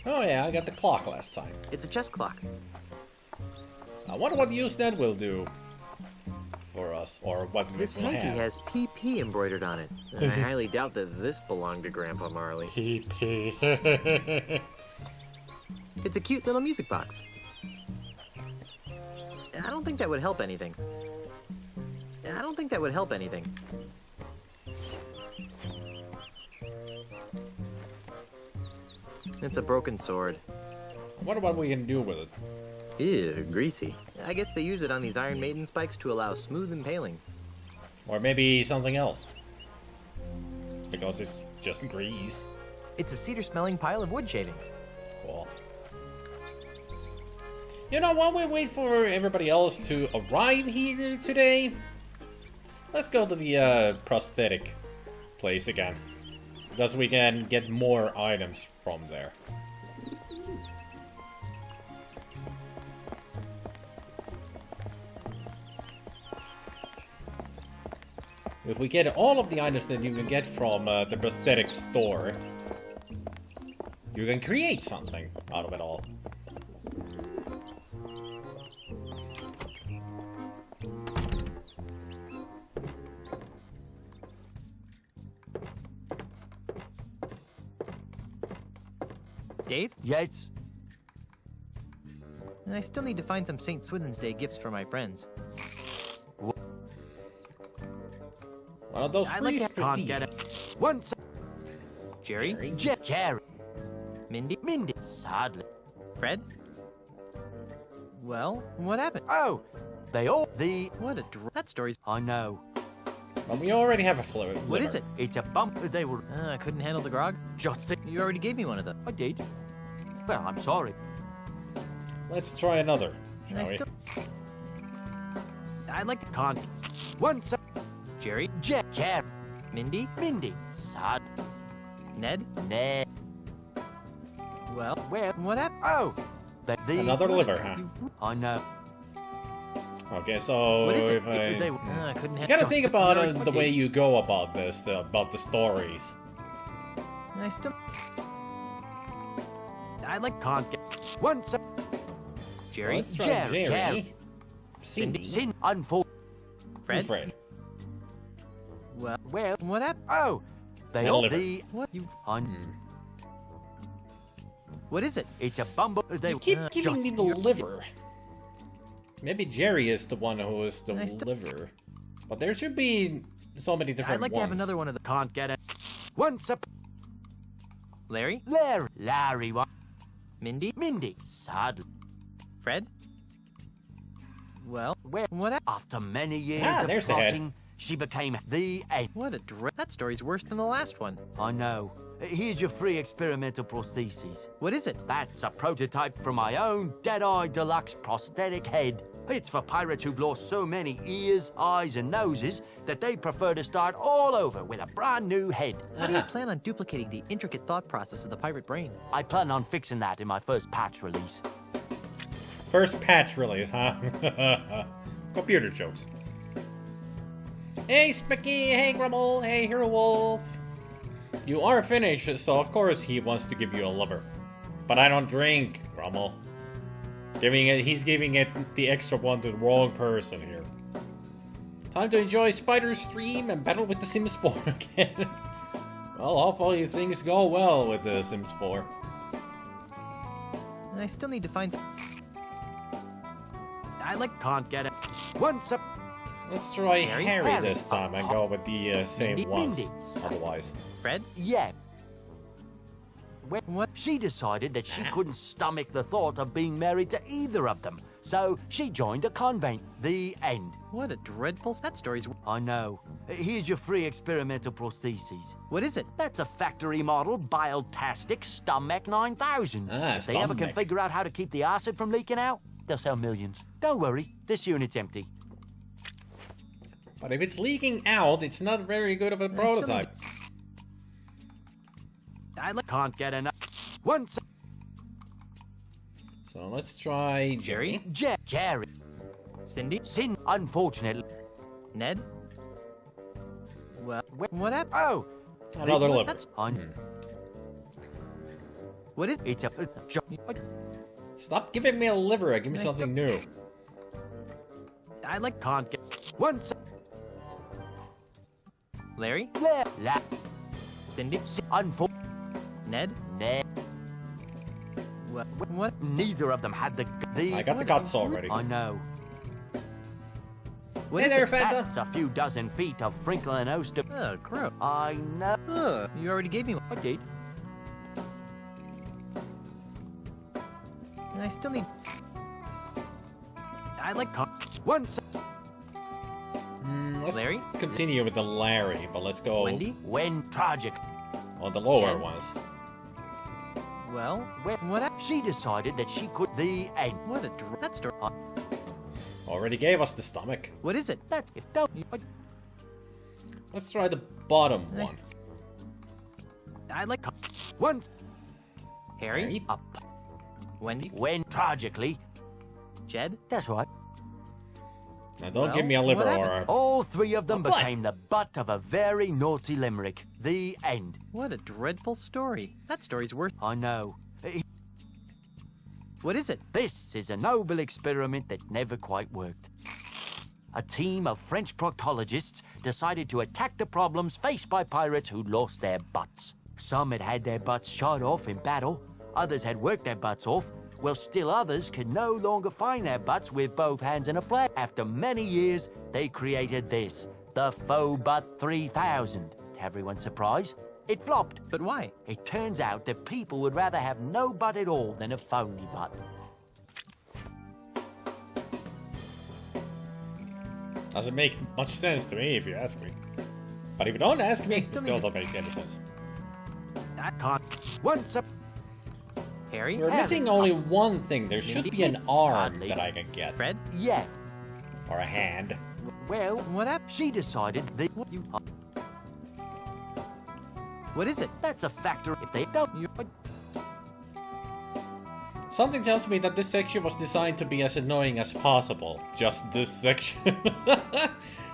Oh yeah, I got the clock last time. It's a chess clock. I wonder what use that will do for us, or what This it will hanky have. has PP embroidered on it. I highly doubt that this belonged to Grandpa Marley. PP. It's a cute little music box. I don't think that would help anything. It's a broken sword. I wonder what we can do with it. Ew, greasy. I guess they use it on these Iron Maiden spikes to allow smooth impaling. Or maybe something else. Because it's just grease. It's a cedar-smelling pile of wood shavings. Cool. You know, while we wait for everybody else to arrive here today, let's go to the prosthetic place again. Because we can get more items from there. If we get all of the items that you can get from the prosthetic store, you can create something out of it all. Dave? Yes? I still need to find some St. Swithin's Day gifts for my friends. One of those I like free to can't get it. Once. Jerry? Jerry. Mindy? Mindy. Sadly. Fred? Well, what happened? Oh, they all. What a that story's... I know. Well, we already have a fluid. What is it? It's a bump. They were I couldn't handle the grog. just. You already gave me one of them. I did. Well, I'm sorry. Let's try another, shall we? I'd like to... Can't. Once. Jerry? Jerry. Mindy? Mindy. Sad. Ned? Ned. Well, Where? what happened? Oh, Another liver, huh? I know. Okay, so What is it? if I... They I couldn't You handle... gotta think about You're the way you go about this, about the stories. I still... I'd like... Can't get. Once. Jerry? Let's try Jerry. Jerry. Cindy. Sin. Unfor. Fred? Fred. Well, Well. what happened? Oh, they And all. liver. What? You... What is it? It's a bumble. They You keep just- giving me the liver. Maybe Jerry is the one who is the I still- liver. But there should be so many different I'd like ones. to have another one of the... Can't get it. Once up. Larry? Larry. What? Mindy? Mindy. Sadly. Fred? Well, Well, what happened? after many years Ah, of there's the head. plotting, she became the end. What a That story's worse than the last one. I know. Here's your free experimental prosthesis. What is it? That's a prototype for my own Deadeye Deluxe prosthetic head. It's for pirates who've lost so many ears, eyes, and noses that they prefer to start all over with a brand new head. How do you plan on duplicating the intricate thought process of the pirate brain? I plan on fixing that in my first patch release. First patch release, huh? Computer jokes. Hey, Spicky. Hey, Grumble. Hey, Hero Wolf. You are finished, so of course he wants to give you a liver. But I don't drink, Grumble. He's giving it the extra one to the wrong person here. Time to enjoy Spider's stream and battle with the Sims 4 again. Well, hopefully things go well with the Sims 4. I still need to find... I can't get it. Once up. Let's try Harry? Harry this time and go with the same Mindy? ones. Mindy. Otherwise. Fred? Yeah. Well, What? she decided that she couldn't stomach the thought of being married to either of them, so she joined a convent. The end. What a dreadful... That story's... I know. Here's your free experimental prosthesis. What is it? That's a factory model Bile-tastic Stomach 9000. Ah, If they ever can stomach. figure out how to keep the acid from leaking out, they'll sell millions. Don't worry, this unit's empty. But if it's leaking out, it's not very good of a still need prototype. Can't get enough. Once. So let's try Jerry. Jerry? Jerry. Cindy? Sin, unfortunately. Ned? Well, what happened? Oh, Another liver. That's on. what is? It's a Stop giving me a liver. Give me I something new. I like can't get once. Larry, La, Cindy, unfor. Ned. Ned. What? Neither of them had the. I got the guts already. I know. What Hey is there, it? Fanta. That's a few dozen feet of Frinkle and Oster. Oh, gross. I know. You already gave me one. I did. And I still need. I like. Once. Let's Larry? continue with the Larry, but let's go Wendy. When tragic. on the lower Jen? ones. Well, When she decided that she could. The end. what a that story. Already gave us the stomach. What is it? That's it. Don't. Let's try the bottom Nice. one. I like. Once. Harry, Harry? Up. Wendy, When tragically. Jed. That's right. Now don't Well, give me a liver what or happened? All three of them Oh, boy. became the butt of a very naughty limerick. The end. What a dreadful story. That story's worth. I know. What is it? This is a noble experiment that never quite worked. A team of French proctologists decided to attack the problems faced by pirates who'd lost their butts. Some had had their butts shot off in battle, others had worked their butts off, while still others could no longer find their butts with both hands and a flag. After many years, they created this, the Faux Butt 3000. To everyone's surprise, it flopped. But why? It turns out that people would rather have no butt at all than a phony butt. Doesn't make much sense to me if you ask me. But if you don't ask me, it still still need to- doesn't make any sense. I can't. Once a Harry, We're missing only one thing. There should be an arm Sadly. that I can get. Fred. yeah. Or a hand. Well, What happened? she decided that You. What is it? that's a factor if they don't. Something tells me that this section was designed to be as annoying as possible. Just this section.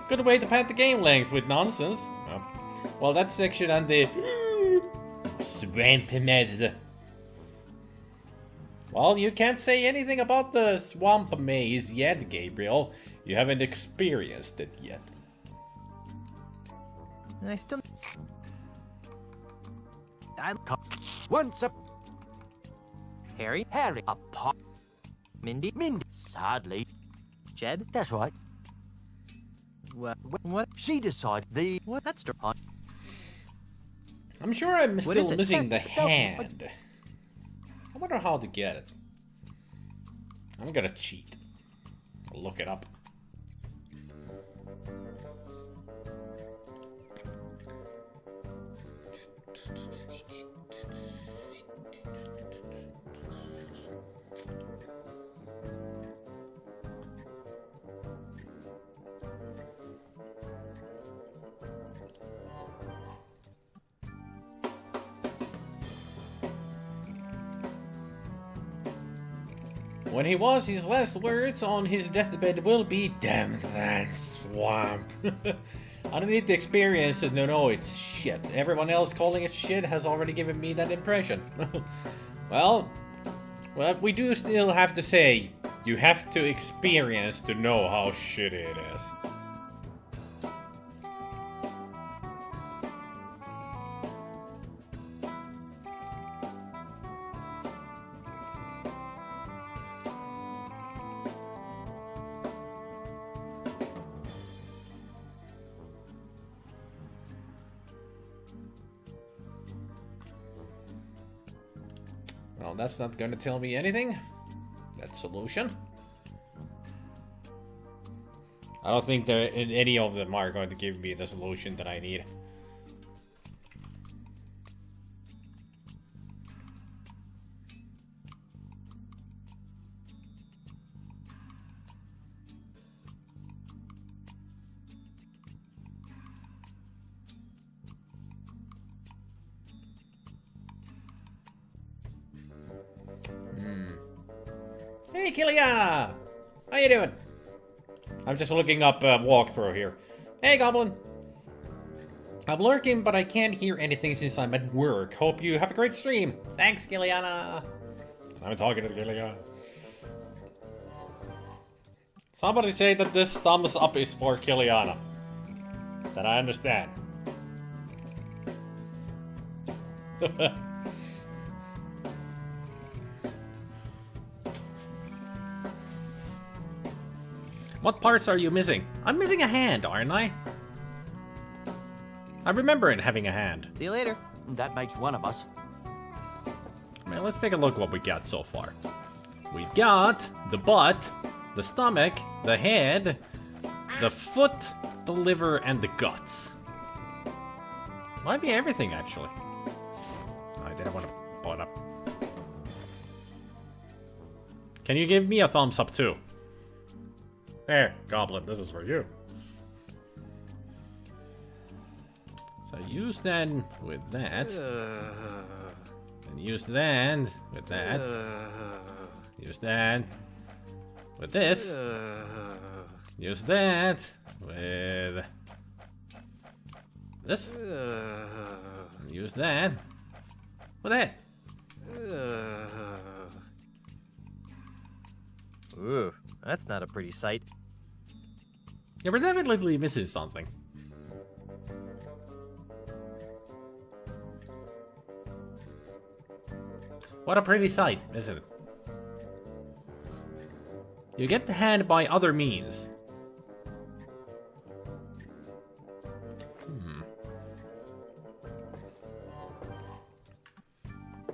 Good way to pad the game length with nonsense. Oh. Well, that section and the swamp maze. Well, you can't say anything about the swamp maze yet, Gabriel. You haven't experienced it yet. And I still. I. Once a Harry, Harry apart. Mindy, Mindy. Sadly, Jed. that's right. What? She decided the. What? That story. I'm sure I'm What still is it? missing the No, hand. I wonder how to get it. I'm gonna cheat. I'll look it up. When he was, his last words on his deathbed will be, "Damn that swamp." I don't need to experience it, no, it's shit. Everyone else calling it shit has already given me that impression. well, we do still have to say, you have to experience to know how shitty it is. Well, that's not going to tell me anything. That solution. I don't think that any of them are going to give me the solution that I need. Hey, Kiliana! How you doing? I'm just looking up a walkthrough here. Hey, Goblin. I'm lurking, but I can't hear anything since I'm at work. Hope you have a great stream. Thanks, Gilliana. I'm talking to Gilliana. Somebody say that this thumbs up is for Kiliana. That I understand. What parts are you missing? I'm missing a hand, aren't I? I remember it having a hand. See you later. That makes one of us. Man, let's take a look what we got so far. We got the butt, the stomach, the head, the foot, the liver, and the guts. Might be everything, actually. I didn't want to pull it up. Can you give me a thumbs up, too? There, Goblin, this is for you. So use that with that. And use that with that. Use that with this. Use that with this. And use that with that. Ooh, that's not a pretty sight. Yeah, we're definitely missing something. What a pretty sight, isn't it? You get the hand by other means.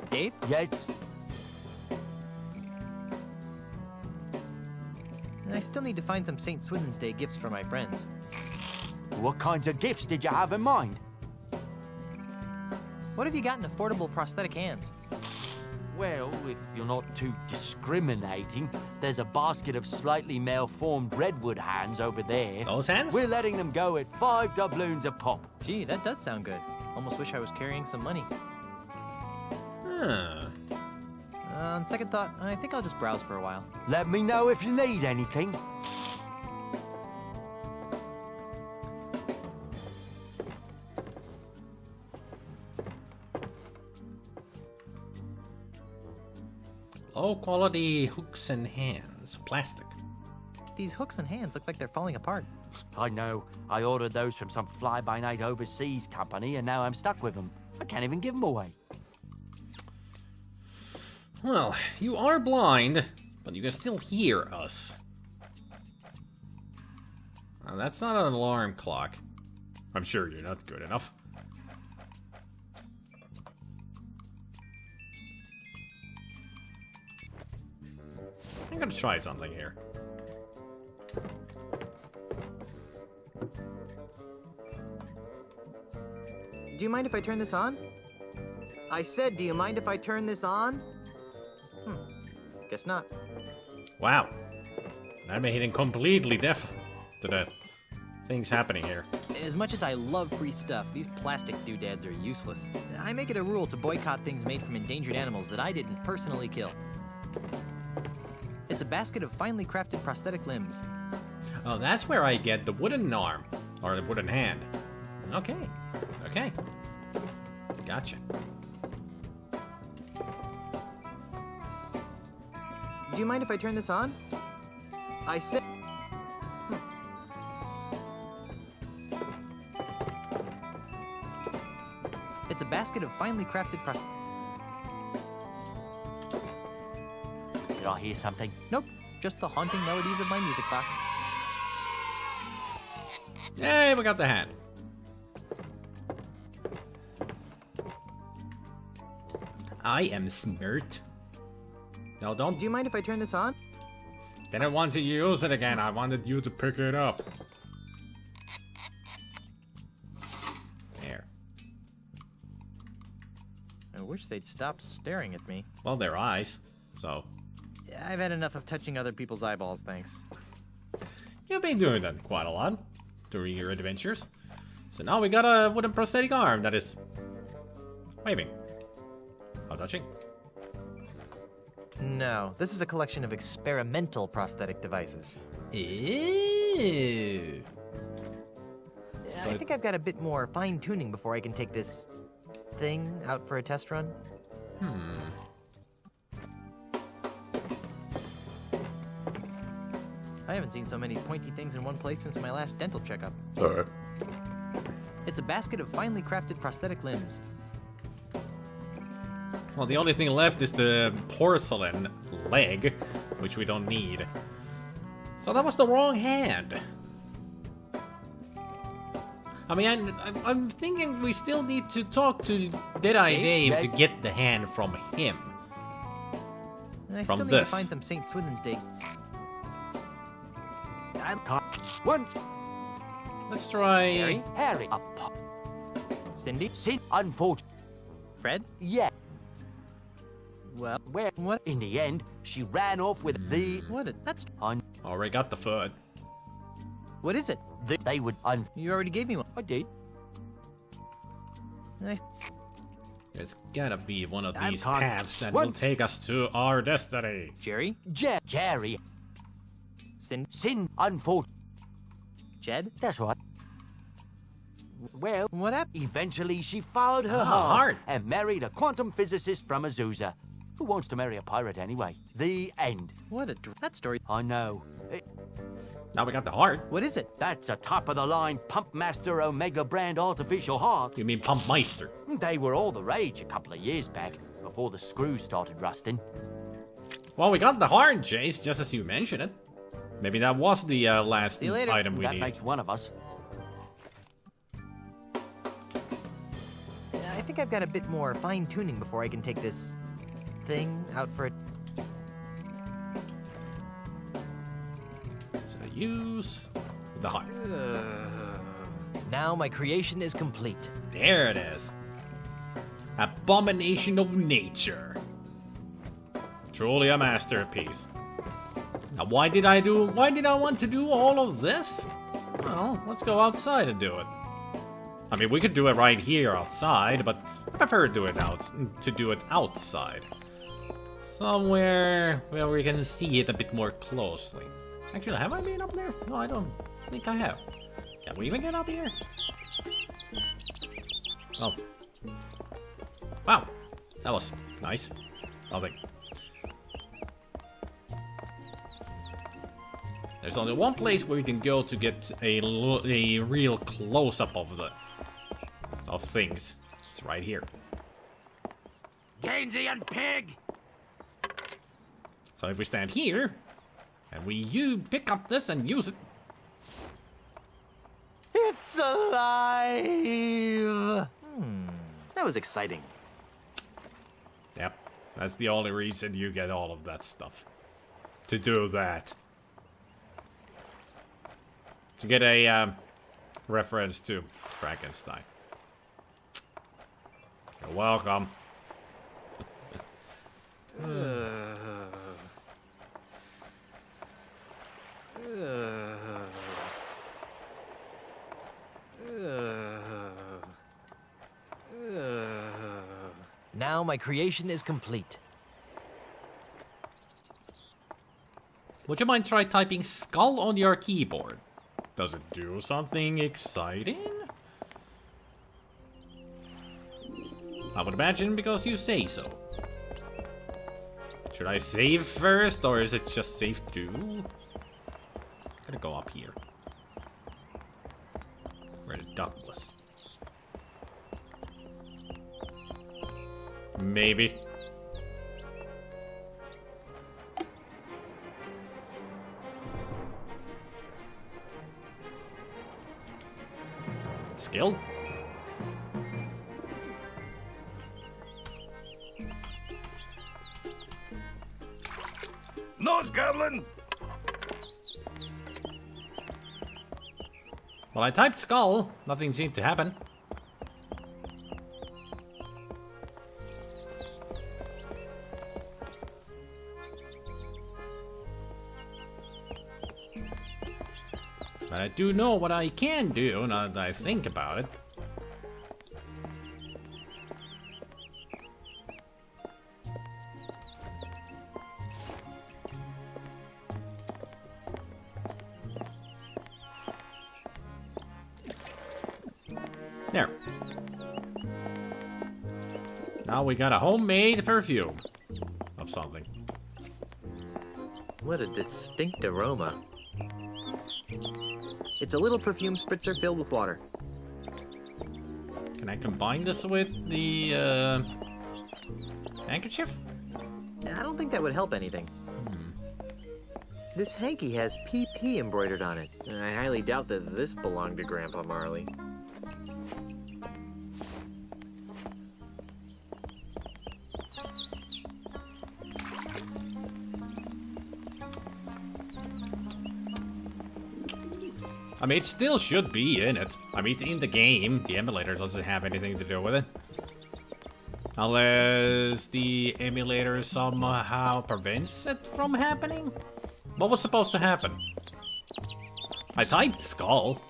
Dave? Yes. I still need to find some St. Swithin's Day gifts for my friends. What kinds of gifts did you have in mind? What have you got in affordable prosthetic hands? Well, if you're not too discriminating, there's a basket of slightly malformed redwood hands over there. Those hands? We're letting them go at 5 doubloons a pop. Gee, that does sound good. Almost wish I was carrying some money. Huh. On second thought, I think I'll just browse for a while. Let me know if you need anything. Low quality hooks and hands. Plastic. These hooks and hands look like they're falling apart. I know. I ordered those from some fly-by-night overseas company, and now I'm stuck with them. I can't even give them away. Well, you are blind, but you can still hear us. That's not an alarm clock. I'm sure you're not good enough. I'm gonna try something here. Do you mind if I turn this on? I said, do you mind if I turn this on? Guess not. Wow. That made him completely deaf to the things happening here. As much as I love free stuff, these plastic doodads are useless. I make it a rule to boycott things made from endangered animals that I didn't personally kill. It's a basket of finely crafted prosthetic limbs. Oh, that's where I get the wooden arm. Or the wooden hand. Okay. Okay. Gotcha. Do you mind if I turn this on? I said... It's a basket of finely crafted Did I hear something? Nope, just the haunting melodies of my music box. Hey, we got the hand. I am smart. No, don't. Do you mind if I turn this on? Didn't want to use it again. I wanted you to pick it up. There. I wish they'd stop staring at me. Well, their eyes. So. I've had enough of touching other people's eyeballs, thanks. You've been doing that quite a lot during your adventures. So now we got a wooden prosthetic arm that is waving. How touching. No, this is a collection of experimental prosthetic devices. Eee. Ew. I think I've got a bit more fine-tuning before I can take this thing out for a test run. I haven't seen so many pointy things in one place since my last dental checkup. It's a basket of finely crafted prosthetic limbs. Well, the only thing left is the porcelain leg, which we don't need. So that was the wrong hand. I mean, I'm thinking we still need to talk to Deadeye Dave to get the hand from him. And I From still need this. to find some St. Swithin's Day. Once, Let's try... Harry, Cindy? Sin, unfortunate. Fred? Yeah. Well, Where? what? In the end, she ran off with the. That's... Already got the foot. What is it? They would You already gave me one. I did. Nice. It's gotta be one of I'm these con- paths that will Once- take us to our destiny. Jerry? Jerry, Cindy? Sin, unfortunate. Jed? That's right. Well, What happened? eventually she followed her heart. heart and married a quantum physicist from Azusa. Who wants to marry a pirate anyway? The end. That story. I know. Now we got the heart. What is it? That's a top-of-the-line Pumpmaster Omega brand artificial heart. You mean Pump Meister? They were all the rage a couple of years back, before the screws started rusting. Well, we got the heart, Jace, just as you mentioned it. Maybe that was the last See you later. item we That need. makes one of us. I think I've got a bit more fine-tuning before I can take this thing out for a... So use the heart. Now my creation is complete. There it is. Abomination of nature. Truly a masterpiece. Now, why did I want to do all of this? Well, let's go outside and do it. I mean, we could do it right here outside, but I prefer to do it outside. Somewhere where we can see it a bit more closely. Actually, have I been up there? No, I don't think I have. Can we even get up here? Oh. Wow. That was nice. Nothing. There's only one place where you can go to get a real close-up of things. It's right here. Gainsey and Pig! So if we stand here, and you pick up this and use it. It's alive! That was exciting. Yep, that's the only reason you get all of that stuff. To do that. To get a reference to Frankenstein. You're welcome. Now my creation is complete. Would you mind try typing skull on your keyboard? Does it do something exciting? I would imagine because you say so. Should I save first, or is it just safe to? I'm gonna go up here. Where the duck was. Maybe. Skill? Nose goblin! Well, I typed skull. Nothing seemed to happen. But I do know what I can do now that I think about it. There. Now we got a homemade perfume of something. What a distinct aroma. It's a little perfume spritzer filled with water. Can I combine this with the handkerchief? I don't think that would help anything. This hanky has PP embroidered on it, and I highly doubt that this belonged to Grandpa Marley. I mean, it still should be in it. I mean, it's in the game. The emulator doesn't have anything to do with it. Unless the emulator somehow prevents it from happening? What was supposed to happen? I typed skull.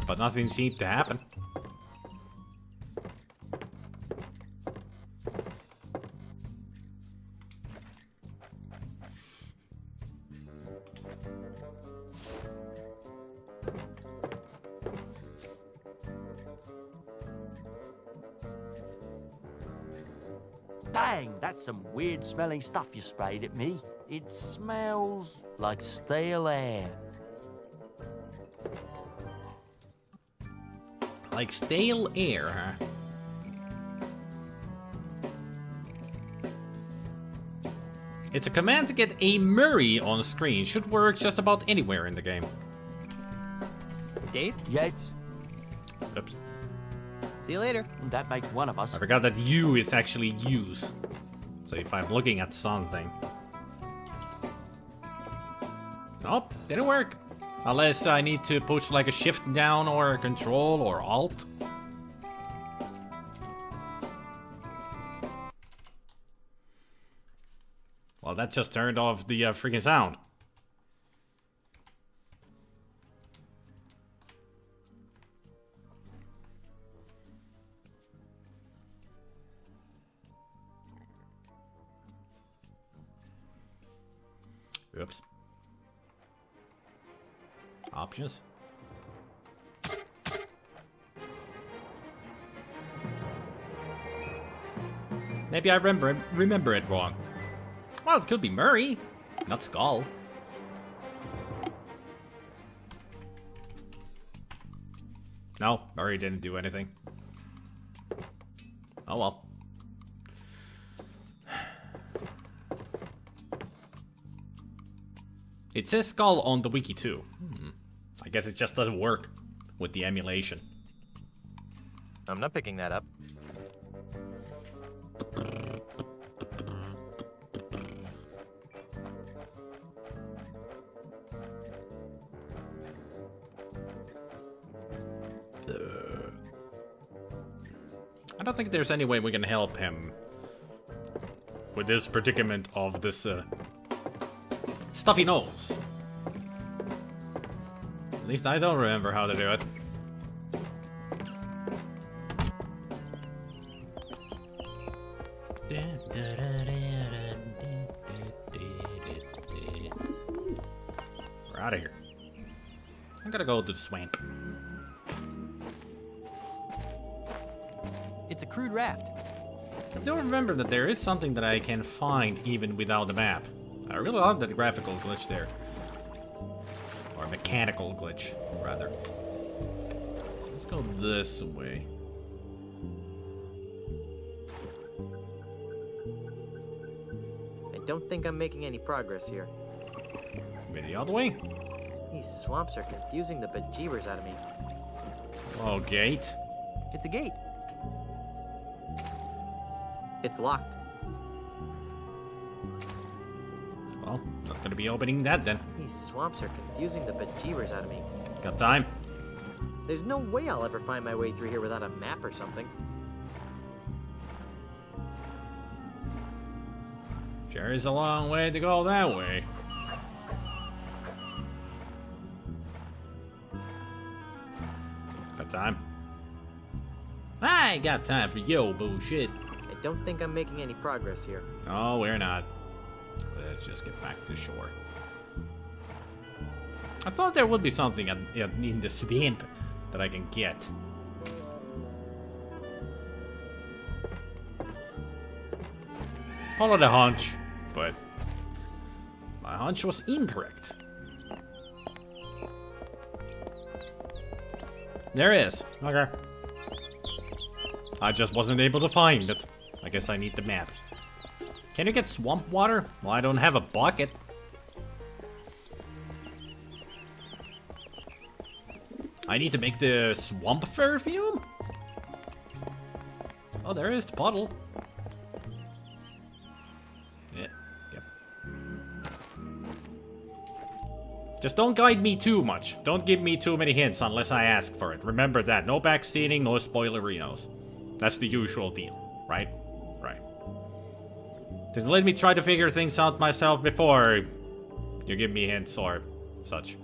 But nothing seemed to happen. Dang, that's some weird smelling stuff you sprayed at me. It smells like stale air. Like stale air, huh? It's a command to get a Murray on screen. Should work just about anywhere in the game. Dave? Yes, Oops. See you later. that makes one of us. I forgot that U is actually use. So if I'm looking at something. Oh, didn't work. Unless I need to push like a shift down or a control or alt. Well, that just turned off the freaking sound. Oops. Options. Maybe I remember it wrong. Well, it could be Murray, not Skull. No, Murray didn't do anything. Oh well. It says Skull on the wiki too. I guess it just doesn't work with the emulation. I'm not picking that up. I don't think there's any way we can help him with this predicament of this stuffy nose. At least I don't remember how to do it. We're out of here. I'm gonna go to the swamp. It's a crude raft. I do remember that there is something that I can find even without the map. I really love that graphical glitch there. Or mechanical glitch, rather. So let's go this way. I don't think I'm making any progress here. Maybe the other way? These swamps are confusing the bejeebers out of me. Oh, gate. It's a gate. It's locked. Well, not gonna be opening that then. These swamps are confusing the bejeebers out of me. Got time? There's no way I'll ever find my way through here without a map or something. Sure is a long way to go that way. Got time? I ain't got time for yo bullshit. I don't think I'm making any progress here. Oh, we're not. Let's just get back to shore. I thought there would be something in the swamp, that I can get. Follow the hunch, but my hunch was incorrect. There is. Okay. I just wasn't able to find it. I guess I need the map. Can you get swamp water? Well, I don't have a bucket. I need to make the swamp perfume? Oh, there is the bottle. Yeah, yep. Just don't guide me too much. Don't give me too many hints unless I ask for it. Remember that. No backseating, no spoilerinos. That's the usual deal, right? Right. Just let me try to figure things out myself before you give me hints or such.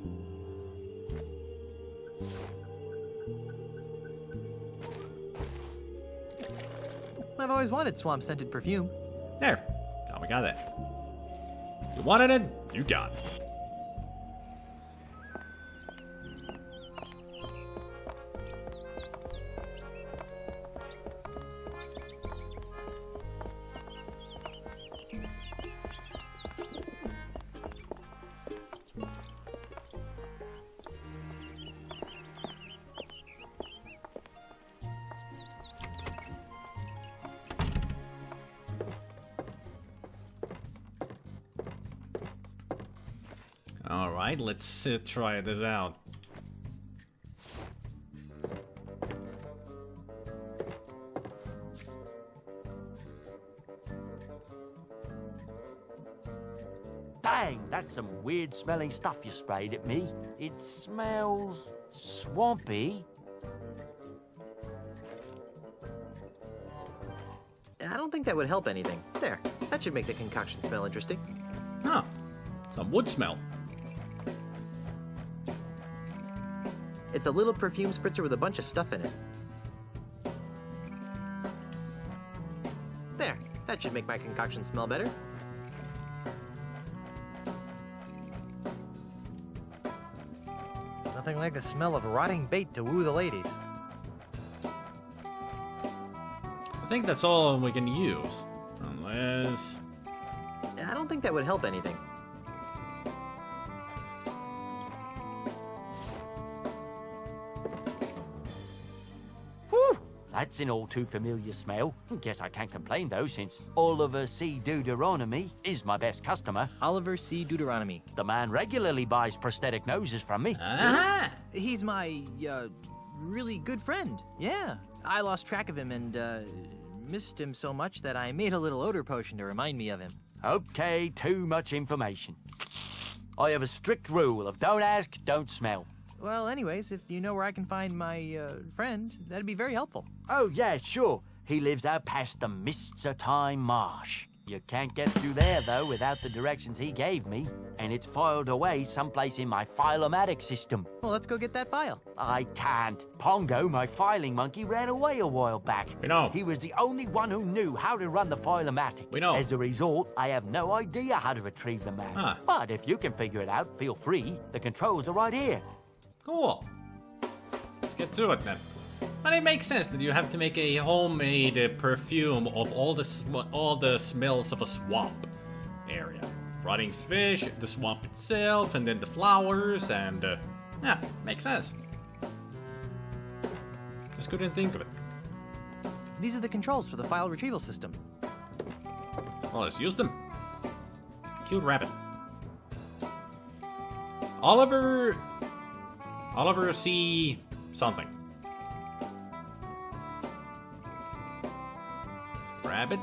I've always wanted swamp-scented perfume. There. Now we got it. You wanted it? You got it. Alright, let's try this out. Dang, that's some weird smelling stuff you sprayed at me. It smells swampy. I don't think that would help anything. There, that should make the concoction smell interesting. Huh. Some wood smell. It's a little perfume spritzer with a bunch of stuff in it. There, that should make my concoction smell better. Nothing like the smell of rotting bait to woo the ladies. I think that's all we can use. Unless... I don't think that would help anything. Whew, that's an all too familiar smell. Guess I can't complain though, since Oliver C. Deuteronomy is my best customer. Oliver C. Deuteronomy. The man regularly buys prosthetic noses from me. Ah! He's my, really good friend. Yeah. I lost track of him and, missed him so much that I made a little odor potion to remind me of him. Okay, too much information. I have a strict rule of don't ask, don't smell. Well, anyways, if you know where I can find my, friend, that'd be very helpful. Oh, yeah, sure. He lives out past the Mists of Time marsh. You can't get through there, though, without the directions he gave me. And it's filed away someplace in my file-o-matic system. Well, let's go get that file. I can't. Pongo, my filing monkey, ran away a while back. We know. He was the only one who knew how to run the file-o-matic. We know. As a result, I have no idea how to retrieve the map. Huh. But if you can figure it out, feel free. The controls are right here. Cool. Let's get to it then. But it makes sense that you have to make a homemade perfume of all the smells of a swamp area. Rotting fish, the swamp itself, and then the flowers, and yeah, makes sense. Just couldn't think of it. These are the controls for the file retrieval system. Well, let's use them. Cute rabbit. Oliver C. something. Rabbit.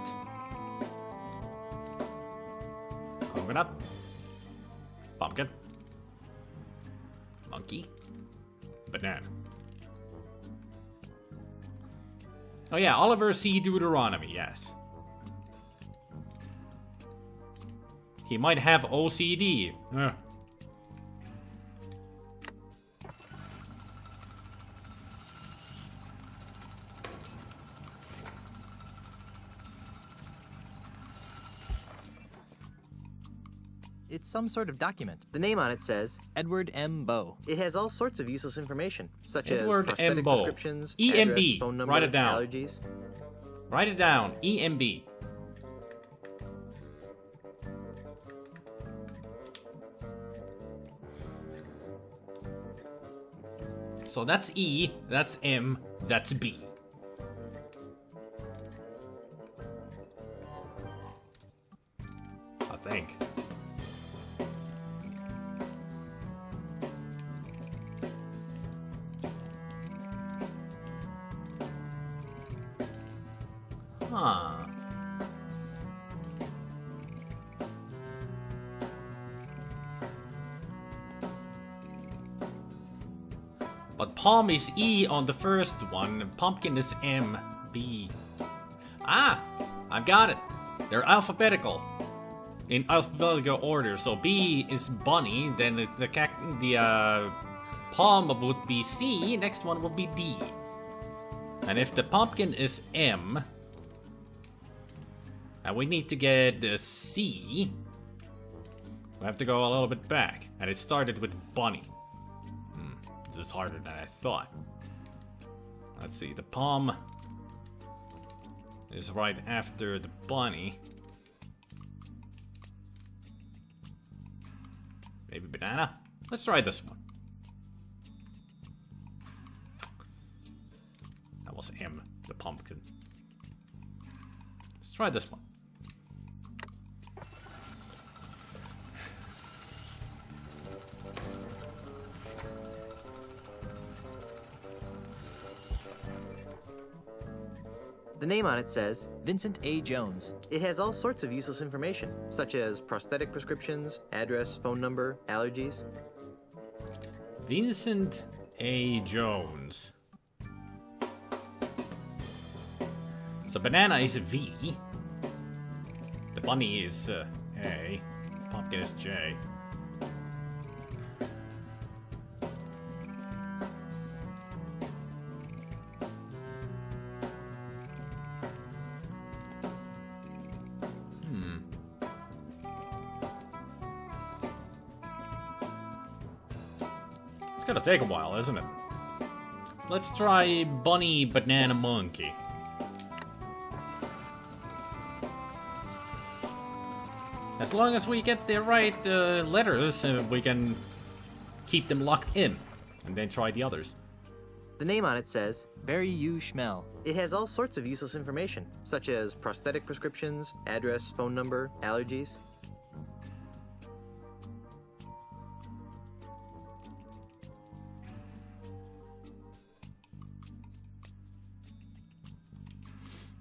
Coconut. Pumpkin. Monkey. Banana. Oh yeah, Oliver C. Deuteronomy, yes. He might have OCD. Ugh. It's some sort of document. The name on it says Edward M. Bow. it has all sorts of useless information, such Edward as M. prosthetic Bow. prescriptions, EMB. address, phone number, Write it down. allergies. Write it down. EMB. So that's E, that's M, that's B. I think. Huh. But palm is E on the first one, and pumpkin is M, B. Ah! I've got it. They're alphabetical. In alphabetical order. So B is bunny, then the palm would be C, next one would be D. And if the pumpkin is M, and we need to get the C, we have to go a little bit back. And it started with bunny. This is harder than I thought. Let's see, the palm is right after the bunny. Maybe banana? Let's try this one. That was M, the pumpkin. Let's try this one. The name on it says Vincent A. Jones. it has all sorts of useless information, such as prosthetic prescriptions, address, phone number, allergies. Vincent A. Jones. So banana is V. The bunny is A. Pumpkin is J. It's gonna take a while, isn't it? Let's try bunny, banana, monkey. As long as we get the right letters, we can keep them locked in, and then try the others. The name on it says Barry U. Schmel. it has all sorts of useless information, such as prosthetic prescriptions, address, phone number, allergies.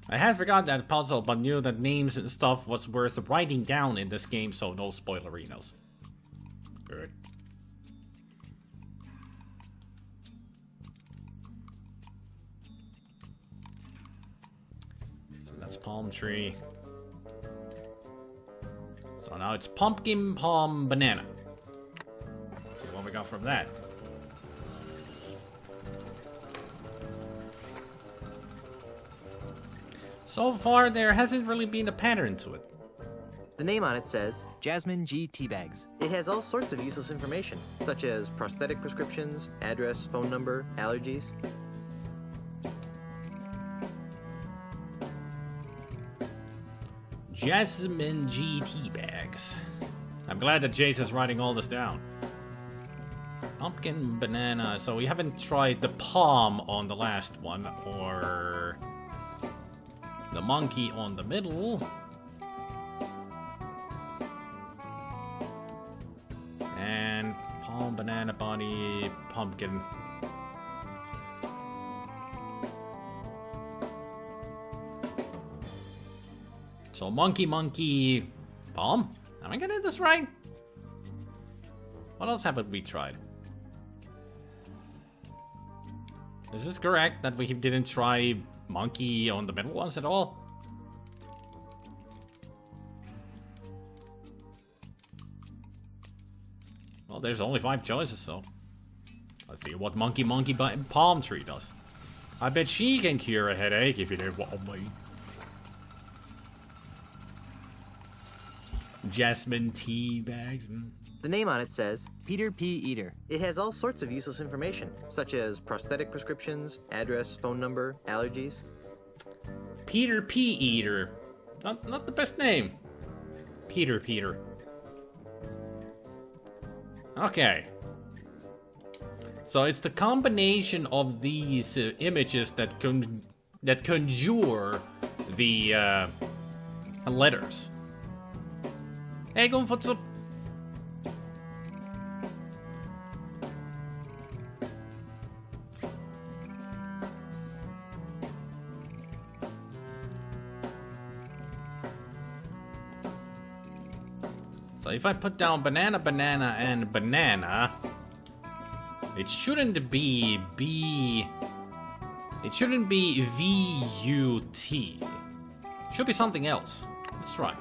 I had forgotten that puzzle, but knew that names and stuff was worth writing down in this game, so no spoilerinos. Good. So that's palm tree. So now it's pumpkin, palm, banana. Let's see what we got from that. So far, there hasn't really been a pattern to it. The name on it says Jasmine G. Teabags. it has all sorts of useless information, such as prosthetic prescriptions, address, phone number, allergies. Jasmine G. Teabags. I'm glad that Jace is writing all this down. Pumpkin, banana. So we haven't tried the palm on the last one, or the monkey on the middle. And palm, banana, bunny, pumpkin. So monkey, monkey, palm? Am I getting this right? What else haven't we tried? Is this correct that we didn't try monkey on the middle ones at all? Well, there's only 5 choices, so let's see what monkey, monkey, palm tree does. I bet she can cure a headache if you did what me. Jasmine tea bags. The name on it says, Peter P. Eater. it has all sorts of useless information, such as prosthetic prescriptions, address, phone number, allergies. Peter P. Eater. Not the best name. Peter. Okay. So it's the combination of these images that conjure the letters. Hey, going for some. So if I put down banana, and banana, it shouldn't be It shouldn't be V-U-T. It should be something else. Let's try.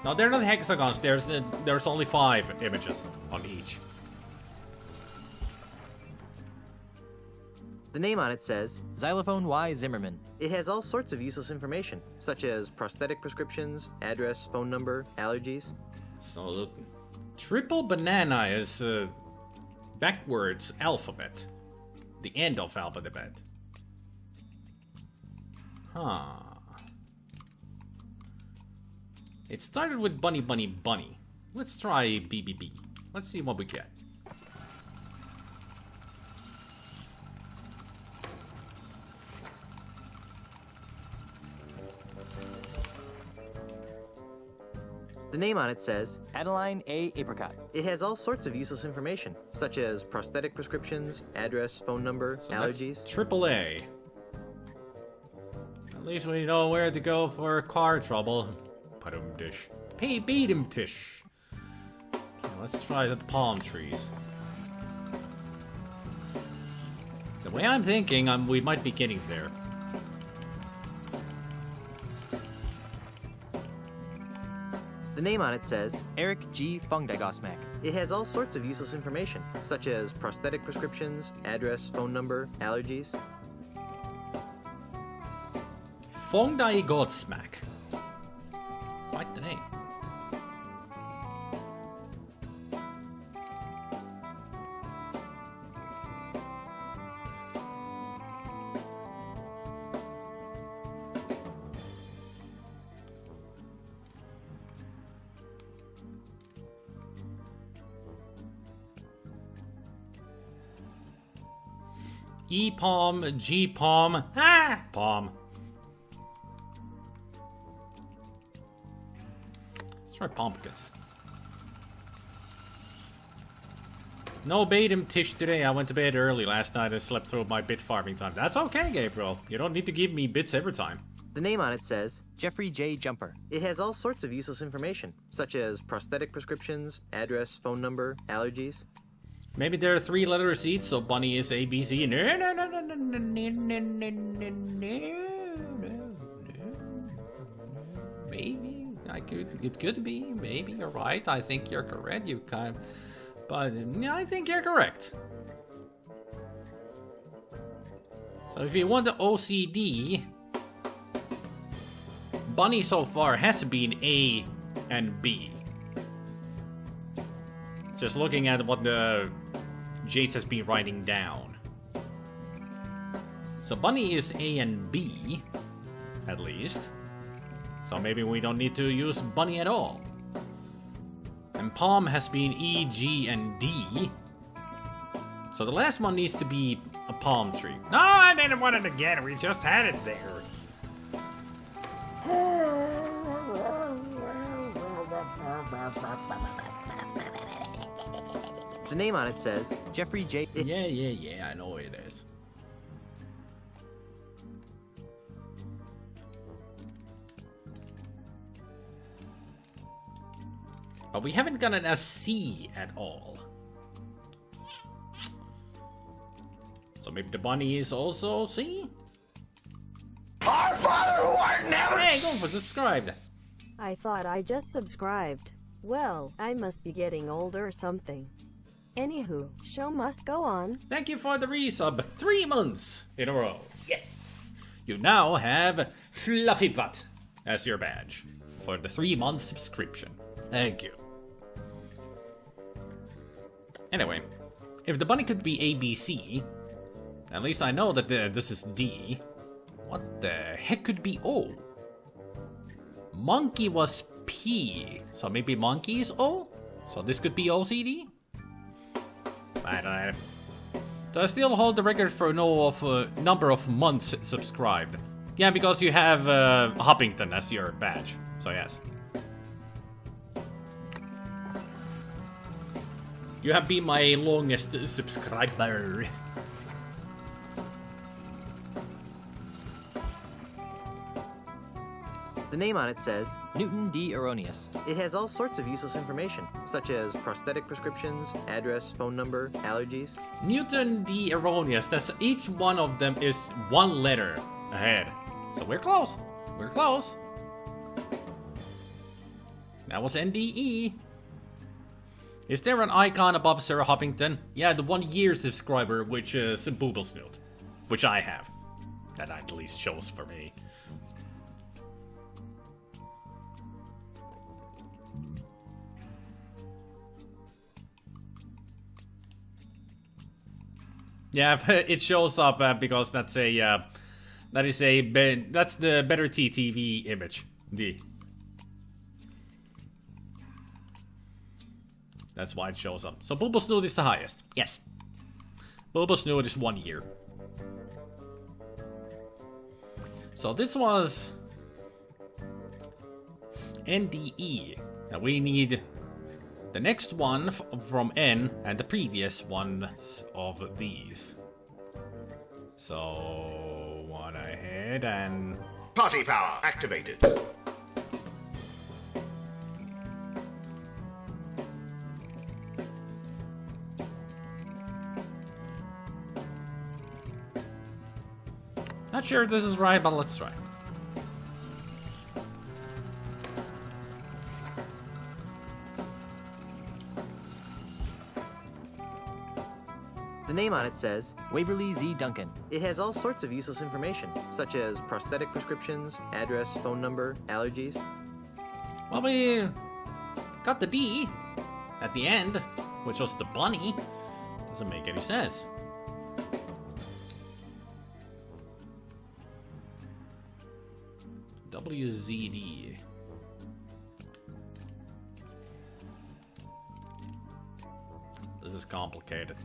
No, they're not hexagons. There's only 5 images on each. The name on it says, Xylophone Y. Zimmerman. it has all sorts of useless information, such as prosthetic prescriptions, address, phone number, allergies. So the triple banana is backwards alphabet. The end of alphabet. Huh. It started with bunny, bunny, bunny. Let's try BBB. Let's see what we get. The name on it says, Adeline A. Apricot. it has all sorts of useless information, such as prosthetic prescriptions, address, phone number, So allergies. that's triple A. At least we know where to go for car trouble. Put-em dish. Beat him tish. Okay, let's try the palm trees. The way I'm thinking, we might be getting there. The name on it says, Eric G. Fungdigosmack. it has all sorts of useless information, such as prosthetic prescriptions, address, phone number, allergies. Fongdai Godsmack. Quite the name. E-palm, G-palm, palm. Let's try pumpkins. No baitum tish today. I went to bed early last night and slept through my bit farming time. That's okay, Gabriel. You don't need to give me bits every time. The name on it says, Jeffrey J. Jumper. it has all sorts of useless information, such as prosthetic prescriptions, address, phone number, allergies. Maybe there are 3 letters each, so Bunny is A, B, C. No. Maybe it could be. Maybe you're right. I think you're correct. But I think you're correct. So if you want the OCD, Bunny so far has been A and B. Just looking at what the Jace has been writing down. So Bunny is A and B, at least. So maybe we don't need to use Bunny at all. And Palm has been E, G, and D. So the last one needs to be a palm tree. No, I didn't want it again. We just had it there. The name on it says, Jeffrey J. Yeah, I know it is. But we haven't gotten a C at all. So maybe the bunny is also C? Our Father who art in heaven! Hey, go for subscribed. I thought I just subscribed. Well, I must be getting older or something. Anywho, show must go on. Thank you for the resub 3 months in a row. Yes! You now have Fluffy Butt. as your badge for the 3-month subscription. Thank you. Anyway, if the bunny could be ABC, at least I know that this is D. What the heck could be O? Monkey was P, so maybe monkey is O? So this could be OCD? I don't know. Do I still hold the record for number of months subscribed? Yeah, because you have Hoppington as your badge, so yes. You have been my longest subscriber. The name on it says, Newton D. Erroneous. it has all sorts of useless information, such as prosthetic prescriptions, address, phone number, allergies. Newton D. Erroneous, that's each one of them is 1 letter ahead. So we're close. We're close. That was NDE. Is there an icon above Sarah Hoppington? Yeah, the 1 year subscriber, which is Booblesnoot, which I have. That at least shows for me. Yeah, it shows up because that's the better TTV image. That's why it shows up. So Booblesnoot is the highest. Yes. Booblesnoot is 1 year. So this was NDE. Now we need the next one from N and the previous one of these. So one ahead and Party power activated. not sure if this is right, but let's try. The name on it says, Waverly Z. Duncan. it has all sorts of useless information, such as prosthetic prescriptions, address, phone number, allergies. Well, we got the D at the end, which was the bunny. Doesn't make any sense. WZD. This is complicated.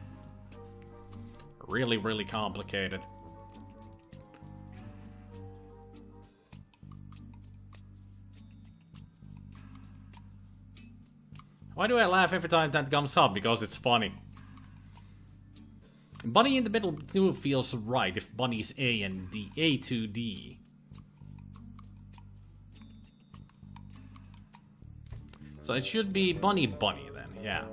Really, really complicated. Why do I laugh every time that comes up? Because it's funny. Bunny in the middle too feels right if Bunny's A and D, A to D. So it should be Bunny then, yeah.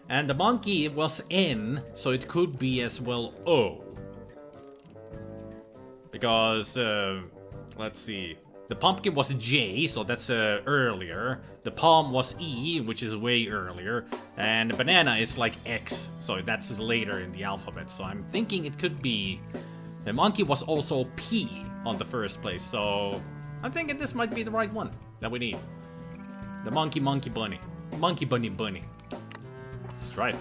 And the monkey was N, so it could be as well O. Because, let's see. The pumpkin was J, so that's earlier. The palm was E, which is way earlier. And the banana is like X, so that's later in the alphabet. So I'm thinking it could be... The monkey was also P on the first place, so... I'm thinking this might be the right one that we need. The monkey bunny. Monkey bunny. Let's try it.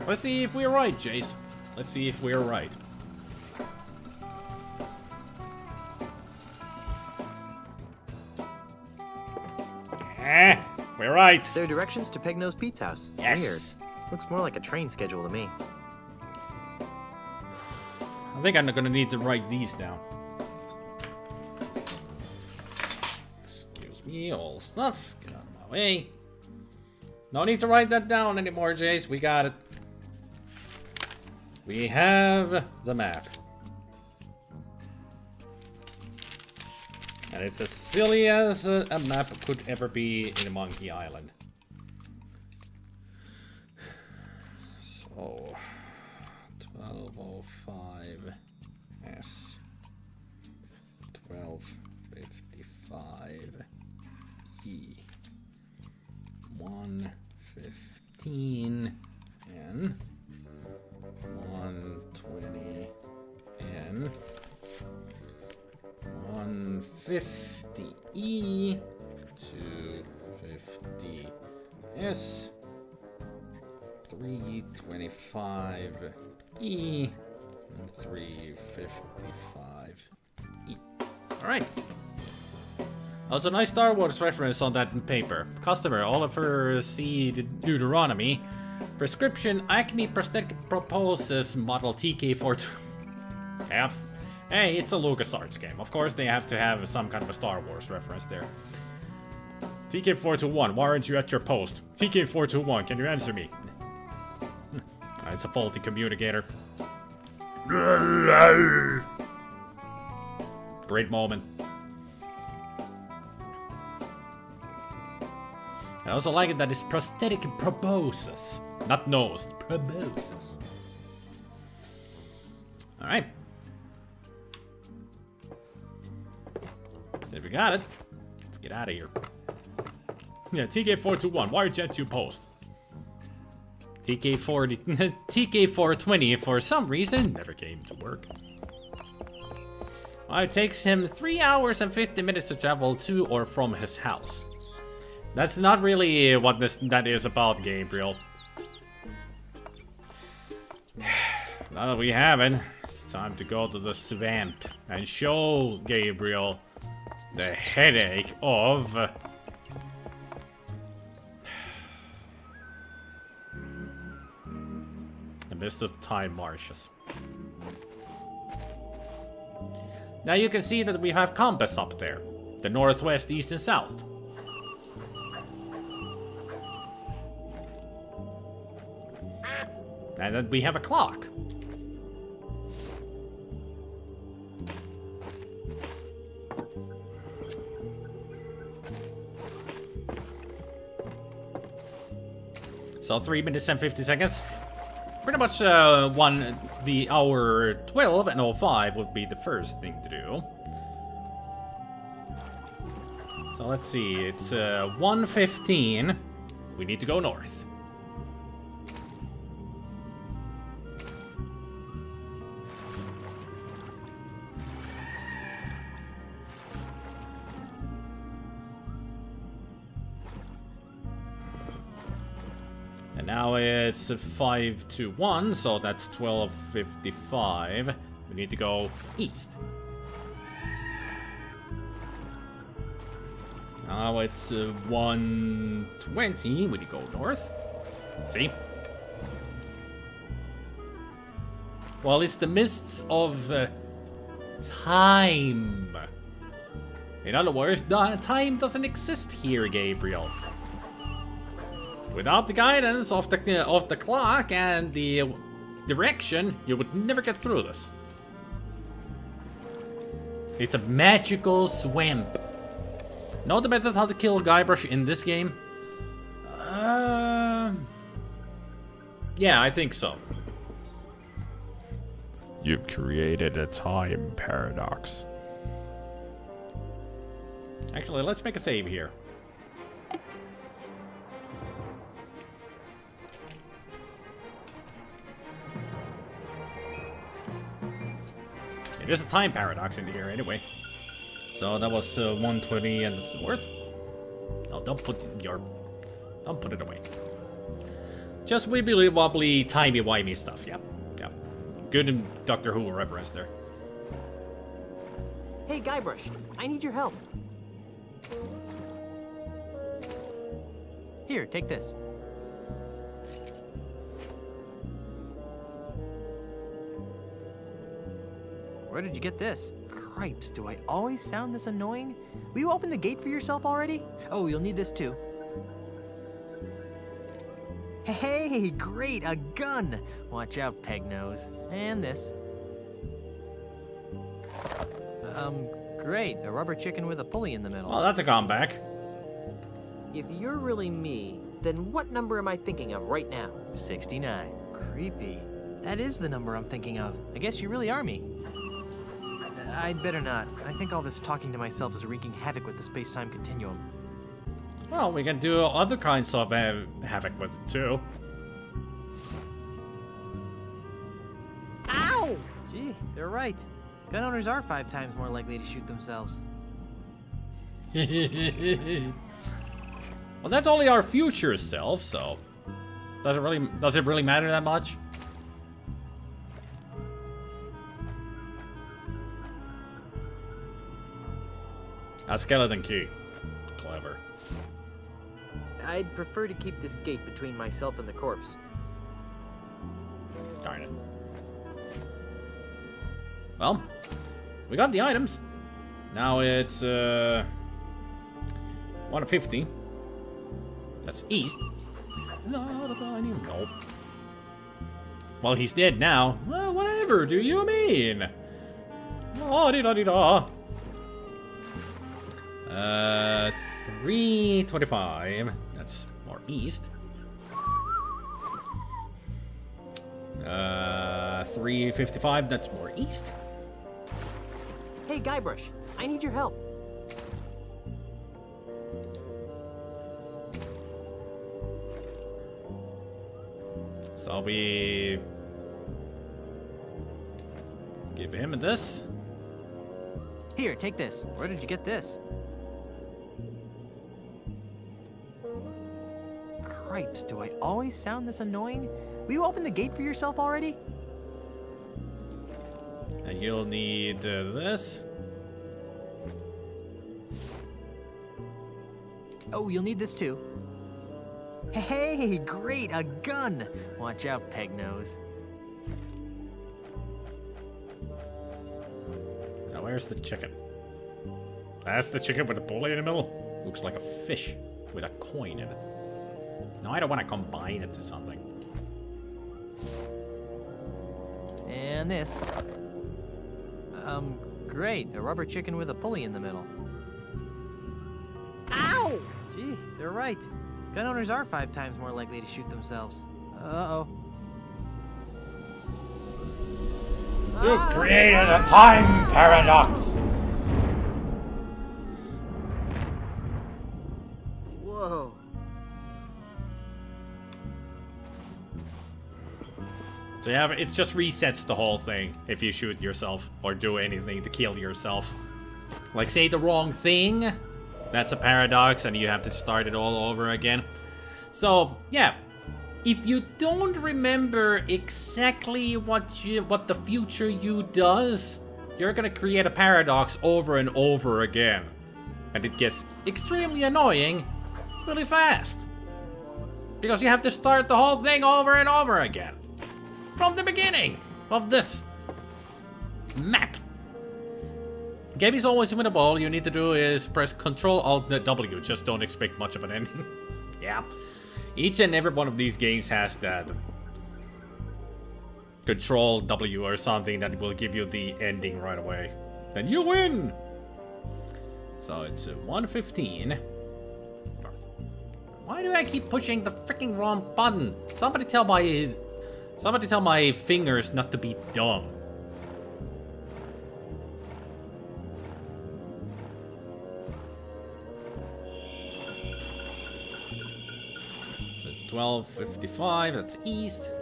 Let's see if we're right, Jace. Let's see if we're right. We're right. There are directions to Pegnose Pete's house. Yes. Weird. Looks more like a train schedule to me. I think I'm gonna need to write these down. Excuse me, all stuff. Get out of my way. No need to write that down anymore, Jace. We got it. We have the map. And it's as silly as a map could ever be in Monkey Island. So, 1205 S 1255 E 115 N 120 N S 325 E and 355 E. Alright. Also, nice Star Wars reference on that paper. Customer, Oliver C. Deuteronomy. Prescription Acme Prosthetic proposes model TK42. F. Hey, it's a LucasArts game. Of course, they have to have some kind of a Star Wars reference there. TK421, why aren't you at your post? TK421, can you answer me? It's a faulty communicator. Great moment. I also like it that it's prosthetic proposes. Not knows, proposes. Alright. So if we got it, let's get out of here. Yeah, TK421, why aren't you at your post? TK420 for some reason never came to work. It takes him 3 hours and 50 minutes to travel to or from his house. That's not really what that is about, Gabriel. Now that we have it, it's time to go to the swamp and show Gabriel the headache of the mist of time marshes. Now you can see that we have compass up there. The northwest, east, and south. And then we have a clock. So 3 minutes and 50 seconds. Pretty much the hour 12 and 05 would be the first thing to do. So let's see, it's 1:15. We need to go north. And now it's 5 to 1, so that's 12:55. We need to go east. Now it's 1:20. We need to go north. See? Well, it's the mists of time. In other words, time doesn't exist here, Gabriel. Without the guidance of the clock and the direction, you would never get through this. It's a magical swamp. Know the method how to kill Guybrush in this game? Yeah, I think so. You've created a time paradox. Actually, let's make a save here. It is a time paradox in here anyway. So that was 1:20 and it's worth. No, don't put it away. Just wibbly wobbly, timey wimey stuff. Yep. Good Doctor Who reference there. Hey, Guybrush, I need your help. Here, take this. Where did you get this? Cripes, do I always sound this annoying? Will you open the gate for yourself already? Oh, you'll need this too. Hey, great, a gun! Watch out, peg nose. And this. Great, a rubber chicken with a pulley in the middle. Oh, that's a comeback. If you're really me, then what number am I thinking of right now? 69. Creepy. That is the number I'm thinking of. I guess you really are me. I'd better not. I think all this talking to myself is wreaking havoc with the space-time continuum. Well, we can do other kinds of havoc with it too. Ow! Gee, they're right. Gun owners are 5 times more likely to shoot themselves. Well, that's only our future self, so does it really matter that much? A skeleton key. Clever. I'd prefer to keep this gate between myself and the corpse. Darn it. Well, we got the items. Now it's 150. That's east. Nope. Well, he's dead now. Well, whatever do you mean? La-di-da-di-da. 325. That's more east. 355. That's more east. Hey, Guybrush, I need your help. So we give him this. Here, take this. Where did you get this? Cripes, do I always sound this annoying? Will you open the gate for yourself already? And you'll need this. Oh, you'll need this too. Hey, great, a gun! Watch out, Pegnose. Now, where's the chicken? That's the chicken with the bullet in the middle. Looks like a fish with a coin in it. No, I don't want to combine it to something. And this. Great, a rubber chicken with a pulley in the middle. Ow! Gee, they're right. Gun owners are 5 times more likely to shoot themselves. Uh-oh. You created a time paradox! Whoa. So yeah, it just resets the whole thing if you shoot yourself or do anything to kill yourself. Like say the wrong thing, that's a paradox and you have to start it all over again. So yeah, if you don't remember exactly what the future you does, you're gonna create a paradox over and over again. And it gets extremely annoying really fast. Because you have to start the whole thing over and over again. From the beginning of this map. Game is always winnable. You need to do is press Control Alt W. Just don't expect much of an ending. Yeah. Each and every one of these games has that Control W or something that will give you the ending right away. Then you win! So it's 115. Why do I keep pushing the freaking wrong button? Somebody tell my fingers not to be dumb. So it's 1255, that's east.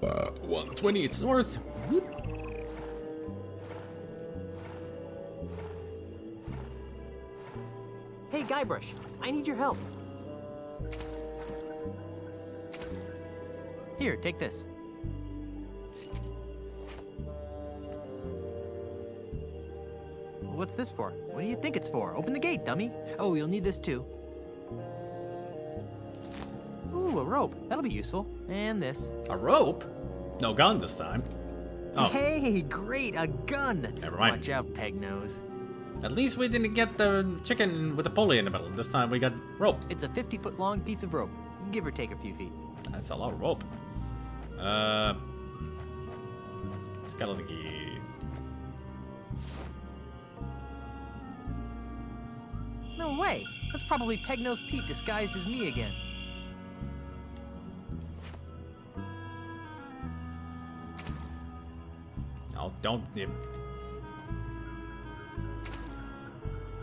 120, it's north. Hey, Guybrush, I need your help. Here, take this. What's this for? What do you think it's for? Open the gate, dummy. Oh, you'll need this too. Ooh, a rope. That'll be useful. And this. A rope? No gun this time. Oh. Hey, great, a gun! Never mind. Watch out, Pegnose. At least we didn't get the chicken with the pulley in the middle. This time we got rope. It's a 50-foot long piece of rope. Give or take a few feet. That's a lot of rope. Skeleton key. No way! That's probably Pegnose Pete disguised as me again. No, don't.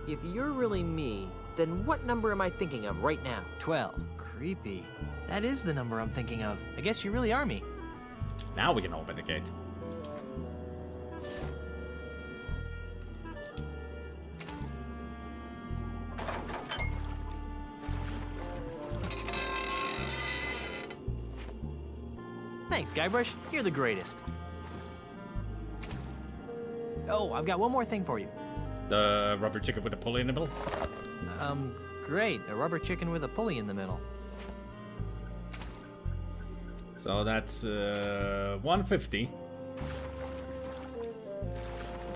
If you're really me, then what number am I thinking of right now? 12. Creepy. That is the number I'm thinking of. I guess you really are me. Now we can open the gate. Thanks, Guybrush. You're the greatest. Oh, I've got one more thing for you. The rubber chicken with a pulley in the middle? Great. A rubber chicken with a pulley in the middle. So that's 150.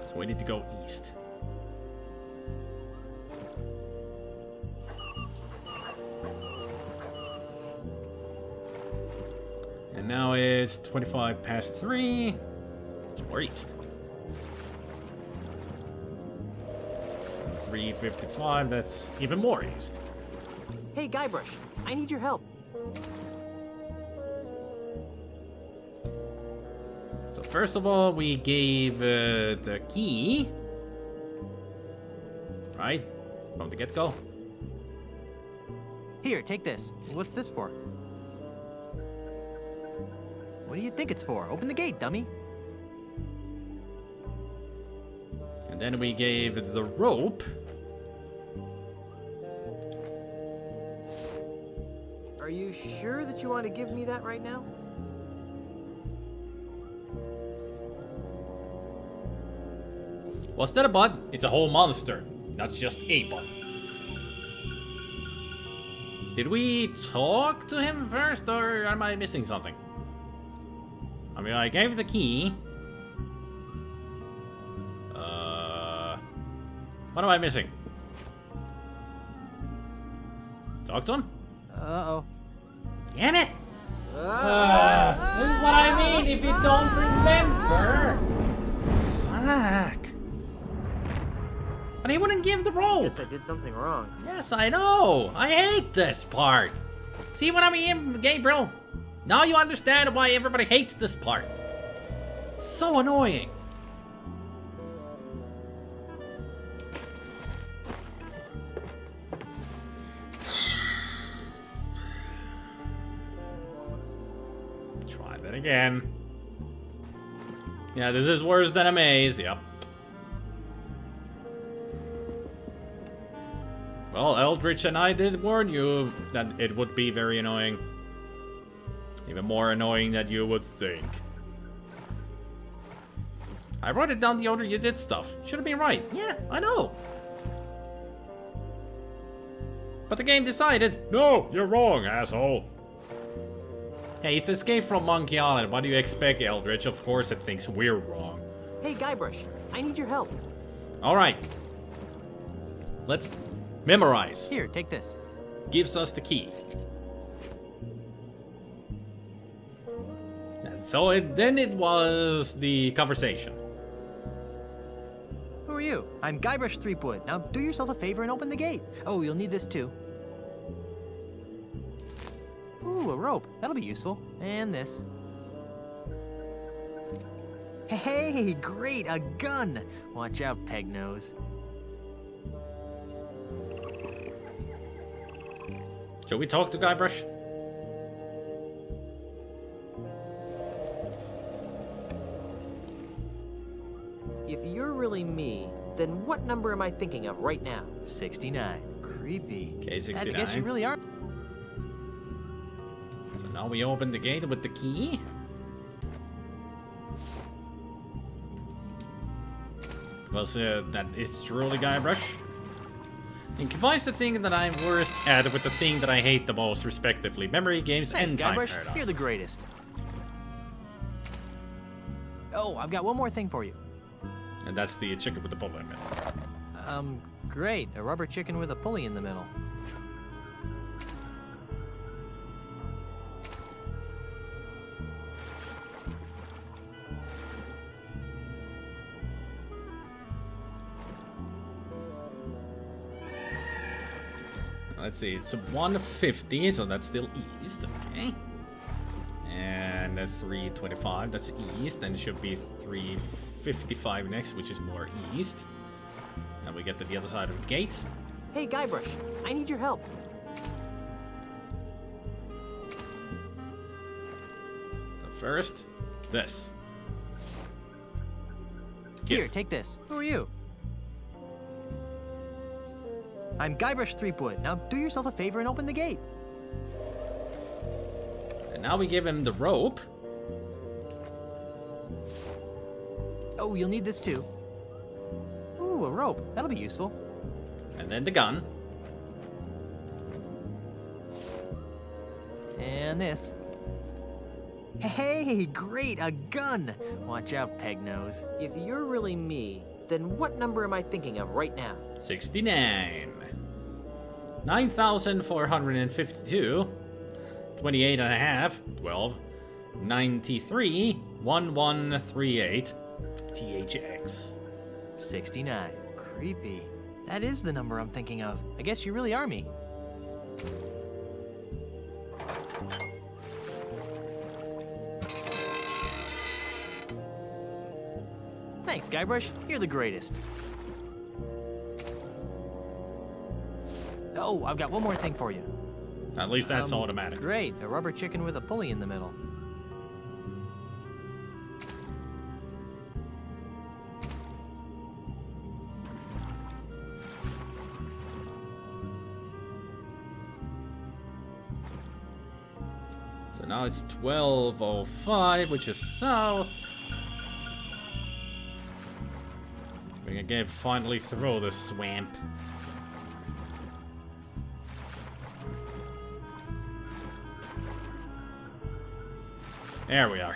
So we need to go east. And now it's 25 past 3. So we're east. 3:55, that's even more east. Hey, Guybrush, I need your help. So first of all, we gave the key, right, from the get-go. Here, take this. What's this for? What do you think it's for? Open the gate, dummy. And then we gave the rope. Are you sure that you want to give me that right now? Was that a bud? It's a whole monster, not just a bud. Did we talk to him first, or am I missing something? I mean, I gave the key. What am I missing? Talk to him? Uh-oh. Damn it! This is what I mean if you don't remember. Fuck. But he wouldn't give the rope. Guess I did something wrong. Yes, I know. I hate this part. See what I mean, Gabriel? Now you understand why everybody hates this part. It's so annoying. Try that again. Yeah, this is worse than a maze. Yep. Well, Eldritch and I did warn you that it would be very annoying. Even more annoying than you would think. I wrote it down the order you did stuff. Should have been right. Yeah, I know. But the game decided, no, you're wrong, asshole. Hey, it's Escape from Monkey Island. What do you expect, Eldritch? Of course it thinks we're wrong. Hey, Guybrush, I need your help. Alright. Let's memorize. Here, take this. Gives us the key. And so then it was the conversation. Who are you? I'm Guybrush Threepwood. Now do yourself a favor and open the gate. Oh, you'll need this too. Ooh, a rope. That'll be useful. And this. Hey, great, a gun. Watch out, Peg Nose. Shall we talk to Guybrush? If you're really me, then what number am I thinking of right now? 69. Creepy. Okay, 69. I guess you really are. So now we open the gate with the key. Because that is truly Guybrush. And combines the thing that I'm worst at with the thing that I hate the most, respectively. Memory games Thanks, and time Guybrush. paradoxes. You're the greatest. Oh, I've got one more thing for you. And that's the chicken with the pulley in it. Great. A rubber chicken with a pulley in the middle. Let's see, it's 150, so that's still east, okay. And 325, that's east, and it should be 355 next, which is more east. And we get to the other side of the gate. Hey, Guybrush, I need your help. So first, this. Here, take this. Who are you? I'm Guybrush Threepwood. Now do yourself a favor and open the gate. And now we give him the rope. Oh, you'll need this too. Ooh, a rope. That'll be useful. And then the gun. And this. Hey, great, a gun! Watch out, Peg Nose. If you're really me, then what number am I thinking of right now? 69. 9,452. 28 and a half. 12. 93. 1138. THX. 69. Creepy. That is the number I'm thinking of. I guess you really are me. Thanks, Guybrush. You're the greatest. Oh, I've got one more thing for you. At least that's automatic. Great, a rubber chicken with a pulley in the middle. So now it's 12:05, which is south. We can get finally through the swamp. There we are.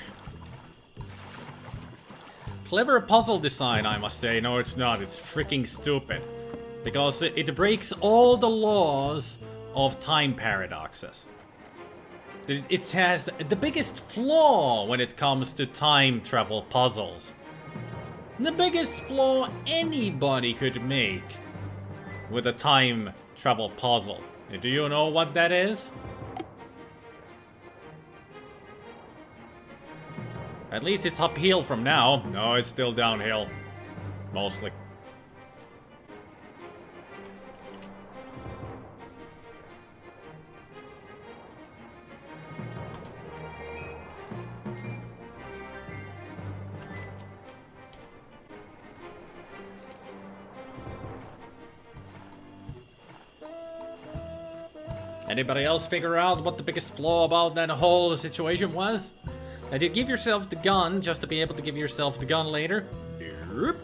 Clever puzzle design, I must say. No, it's not. It's freaking stupid. Because it breaks all the laws of time paradoxes. It has the biggest flaw when it comes to time travel puzzles. The biggest flaw anybody could make with a time travel puzzle. Do you know what that is? At least it's uphill from now. No, it's still downhill. Mostly. Anybody else figure out what the biggest flaw about that whole situation was? That you give yourself the gun just to be able to give yourself the gun later? Nope.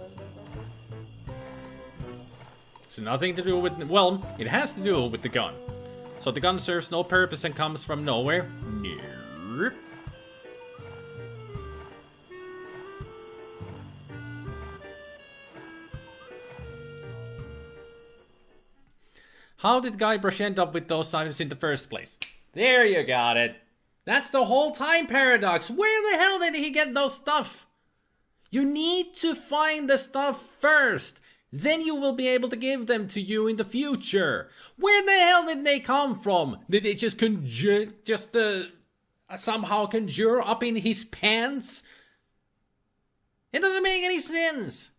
It's nothing to do with... Well, it has to do with the gun. So the gun serves no purpose and comes from nowhere? Nope. How did Guybrush end up with those items in the first place? There you got it. That's the whole time paradox. Where the hell did he get those stuff? You need to find the stuff first. Then you will be able to give them to you in the future. Where the hell did they come from? Did they just somehow conjure up in his pants? It doesn't make any sense.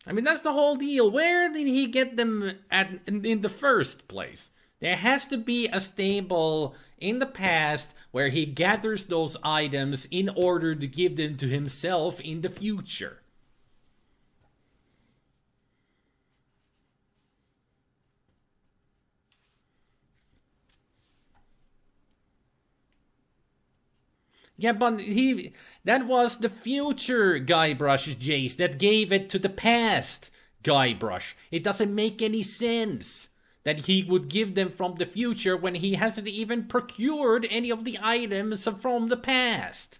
I mean, that's the whole deal. Where did he get them in the first place? There has to be a stable in the past where he gathers those items in order to give them to himself in the future. Yeah, but that was the future Guybrush, Jace, that gave it to the past Guybrush. It doesn't make any sense that he would give them from the future when he hasn't even procured any of the items from the past.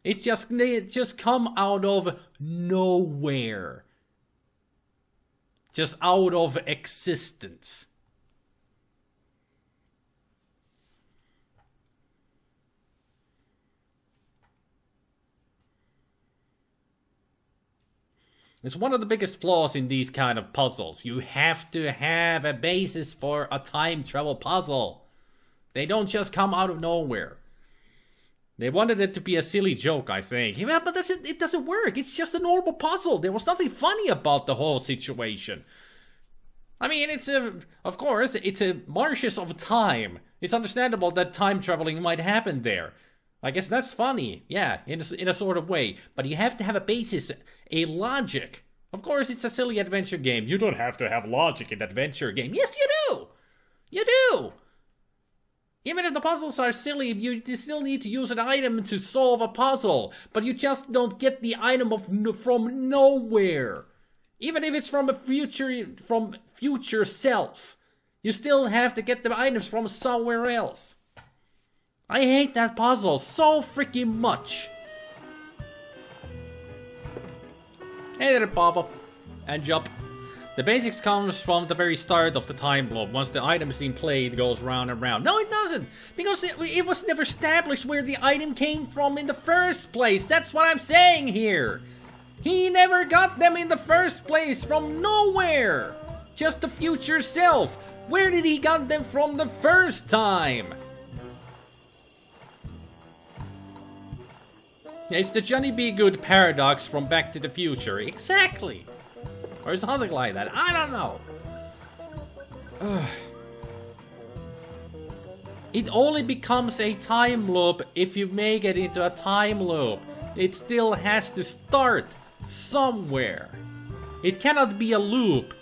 They just come out of nowhere. Just out of existence. It's one of the biggest flaws in these kind of puzzles. You have to have a basis for a time travel puzzle. They don't just come out of nowhere. They wanted it to be a silly joke, I think. Yeah, but it doesn't work. It's just a normal puzzle. There was nothing funny about the whole situation. I mean, of course, it's a marshes of time. It's understandable that time traveling might happen there. I guess that's funny, yeah, in a sort of way. But you have to have a basis, a logic. Of course, it's a silly adventure game. You don't have to have logic in adventure game. Yes, you You do! Even if the puzzles are silly, you still need to use an item to solve a puzzle, but you just don't get the item from nowhere. Even if it's from future self, you still have to get the items from somewhere else. I hate that puzzle so freaking much. Hey there, Papa. And jump. The basics comes from the very start of the time loop. Once the item is in play, it goes round and round. No, it doesn't! Because it was never established where the item came from in the first place. That's what I'm saying here. He never got them in the first place from nowhere. Just the future self. Where did he got them from the first time? It's the Johnny B. Good paradox from Back to the Future. Exactly. Or something like that. I don't know. It only becomes a time loop if you make it into a time loop. It still has to start somewhere. It cannot be a loop.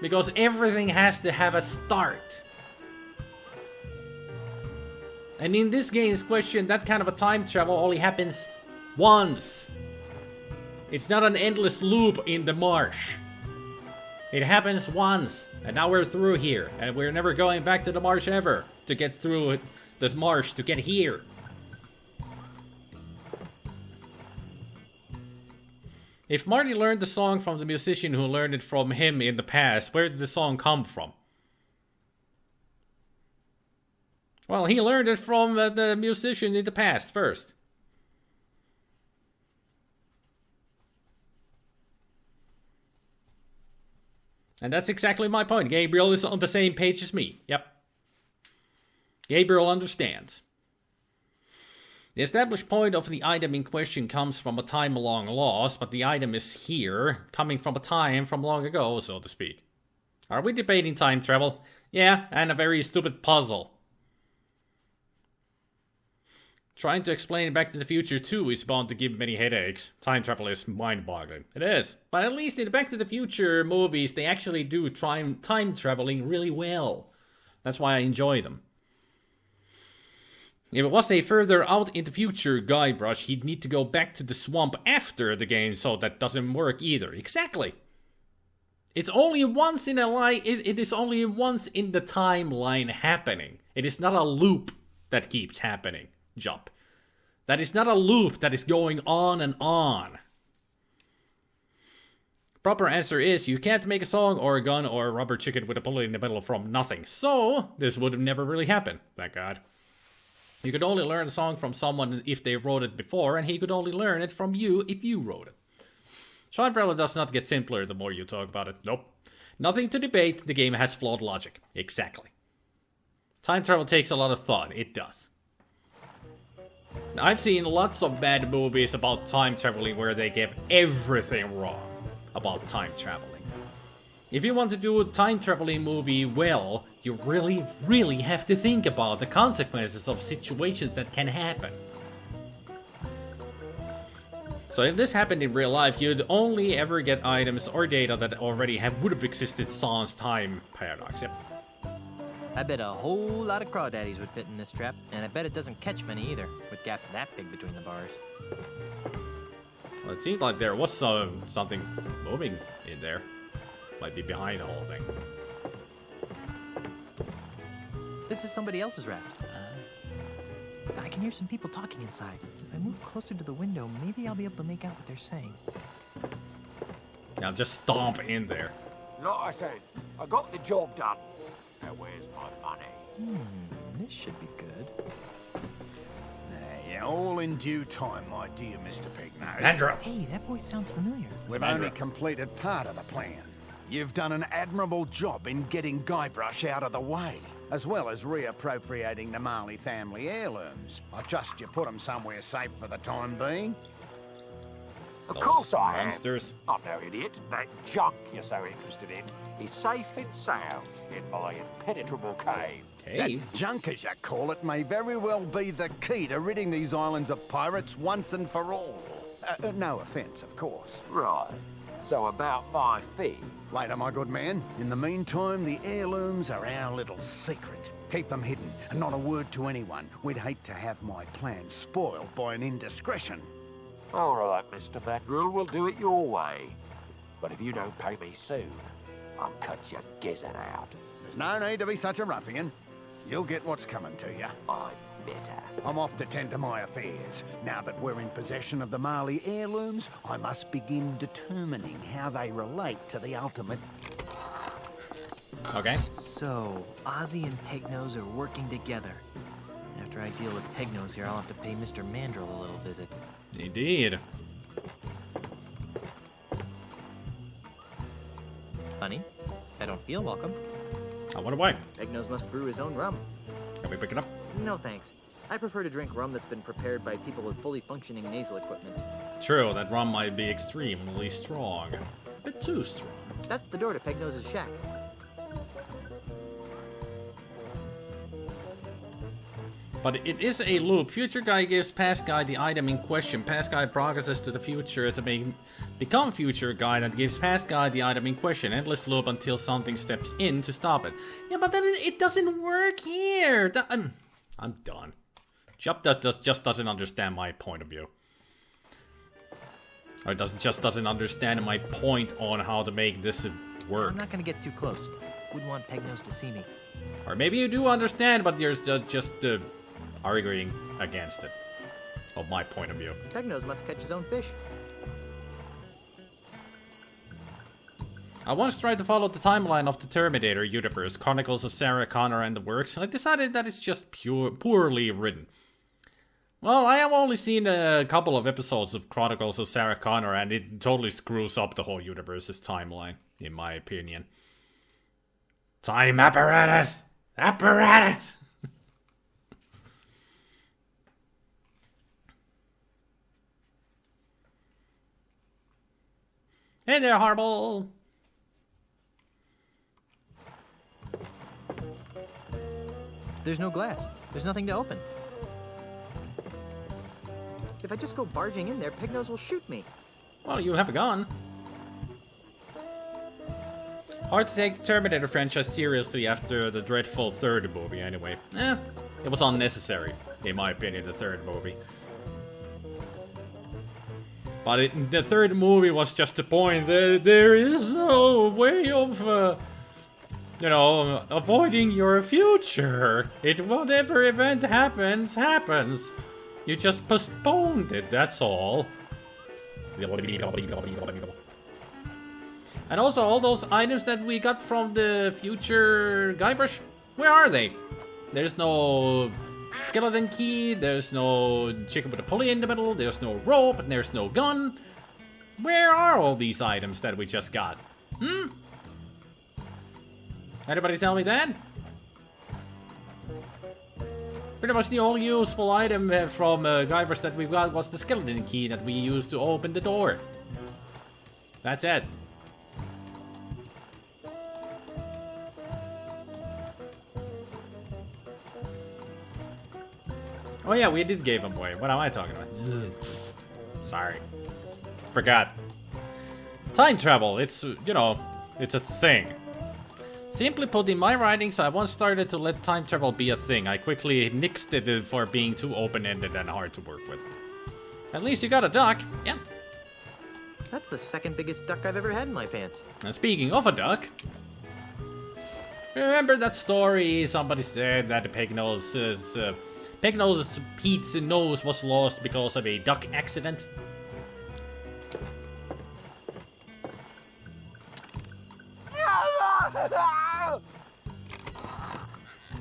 Because everything has to have a start. And in this game's question, that kind of a time travel only happens once. It's not an endless loop in the marsh. It happens once, and now we're through here, and we're never going back to the marsh ever to get through this marsh to get here. If Marty learned the song from the musician who learned it from him in the past, where did the song come from? Well, he learned it from the musician in the past first. And that's exactly my point. Gabriel is on the same page as me. Yep. Gabriel understands. The established point of the item in question comes from a time long lost, but the item is here, coming from a time from long ago, so to speak. Are we debating time travel? Yeah, and a very stupid puzzle. Trying to explain Back to the Future 2 is bound to give many headaches. Time travel is mind-boggling. It is. But at least in the Back to the Future movies, they actually do time traveling really well. That's why I enjoy them. If it was a further out in the future Guybrush, he'd need to go back to the swamp after the game, so that doesn't work either. Exactly. It's only once in a line. It is only once in the timeline happening. It is not a loop that keeps happening. Jump. That is not a loop that is going on and on. Proper answer is you can't make a song or a gun or a rubber chicken with a bullet in the middle from nothing. So, this would have never really happened, thank God. You could only learn a song from someone if they wrote it before, and he could only learn it from you if you wrote it. Time travel does not get simpler the more you talk about it. Nope. Nothing to debate, the game has flawed logic. Exactly. Time travel takes a lot of thought, it does. I've seen lots of bad movies about time traveling where they get everything wrong about time traveling. If you want to do a time traveling movie well, you really, really have to think about the consequences of situations that can happen. So if this happened in real life, you'd only ever get items or data that already would have existed sans time paradox. Yep. I bet a whole lot of crawdaddies would fit in this trap, and I bet it doesn't catch many either, with gaps that big between the bars. Well, it seemed like there was something moving in there. Might be behind the whole thing. This is somebody else's raft. I can hear some people talking inside. If I move closer to the window, maybe I'll be able to make out what they're saying. Now just stomp in there. Like I said, I got the job done. Now where's my money? This should be good. Yeah, all in due time, my dear Mr. Pignose. Andrew! Hey, that voice sounds familiar. We've only completed part of the plan. You've done an admirable job in getting Guybrush out of the way, as well as reappropriating the Marley family heirlooms. I trust you put them somewhere safe for the time being. Of course I am. Monsters. I'm no idiot. That junk you're so interested in is safe and sound in my impenetrable cave. Cave? That junk, as you call it, may very well be the key to ridding these islands of pirates once and for all. No offence, of course. Right. So about my fee. Later, my good man. In the meantime, the heirlooms are our little secret. Keep them hidden, and not a word to anyone. We'd hate to have my plan spoiled by an indiscretion. All right, Mr. Mandrill, we'll do it your way. But if you don't pay me soon, I'll cut your gizzard out. There's no need to be such a ruffian. You'll get what's coming to you. I'm better. I'm off to tend to my affairs. Now that we're in possession of the Marley heirlooms, I must begin determining how they relate to the ultimate. Okay. So, Ozzy and Pegnose are working together. After I deal with Pegnose here, I'll have to pay Mr. Mandrill a little visit. Indeed. Honey, I don't feel welcome. I wonder why. Pegnose must brew his own rum. Can we pick it up? No thanks. I prefer to drink rum that's been prepared by people with fully functioning nasal equipment. True, that rum might be extremely strong. A bit too strong. That's the door to Pegnose's shack. But it is a loop. Future guy gives past guy the item in question. Past guy progresses to the future to become future guy that gives past guy the item in question. Endless loop until something steps in to stop it. Yeah, but then it doesn't work here. I'm done. Jup just doesn't understand my point of view. Or just doesn't understand my point on how to make this work. I'm not gonna get too close. Wouldn't want Pegnose to see me. Or maybe you do understand, but you're just arguing against it. Of my point of view. Pegnose must catch his own fish. I once tried to follow the timeline of the Terminator universe, Chronicles of Sarah Connor and the works, and I decided that it's just poorly written. Well, I have only seen a couple of episodes of Chronicles of Sarah Connor, and it totally screws up the whole universe's timeline, in my opinion. Time apparatus! Apparatus! Hey there, Harble! There's no glass. There's nothing to open. If I just go barging in there, Pegnose will shoot me. Well, you have a gun. Hard to take the Terminator franchise seriously after the dreadful third movie, anyway. It was unnecessary, in my opinion, the third movie. But the third movie was just the point that there is no way of, avoiding your future. Whatever event happens, happens. You just postponed it, that's all. And also, all those items that we got from the future Guybrush, where are they? There's no skeleton key, there's no chicken with a pulley in the middle, there's no rope, and there's no gun. Where are all these items that we just got? Anybody tell me that? Pretty much the only useful item from Guybrush that we got was the skeleton key that we used to open the door. That's it. Oh yeah, we did give him away. What am I talking about? Sorry. Forgot. Time travel, it's, it's a thing. Simply put, in my writings, I once started to let time travel be a thing. I quickly nixed it for being too open-ended and hard to work with. At least you got a duck, yeah. That's the second biggest duck I've ever had in my pants. And speaking of a duck, remember that story somebody said that the Pegnose's Pete's nose was lost because of a duck accident?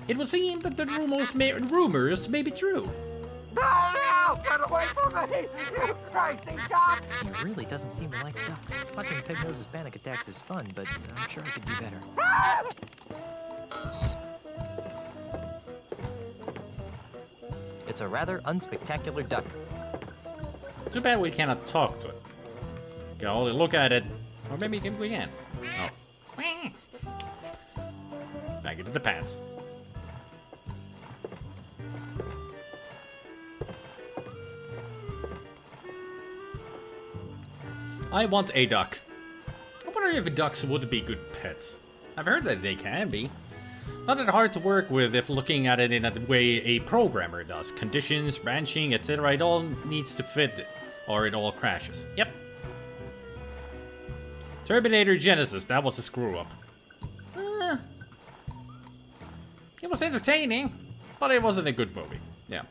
It would seem that the rumors may be true. No! Get away from me! You crazy duck! He really doesn't seem to like ducks. Watching Pegnose's panic attacks is fun, but I'm sure I could do better. It's a rather unspectacular duck. Too bad we cannot talk to it. We can only look at it. Or maybe we can. Oh. Back into the pants. I want a duck. if ducks would be good pets. I've heard that they can be. Not that hard to work with if looking at it in a way a programmer does. Conditions, branching, etc. It all needs to fit or it all crashes. Yep. Terminator Genesis, that was a screw up. It was entertaining, but it wasn't a good movie. Yeah.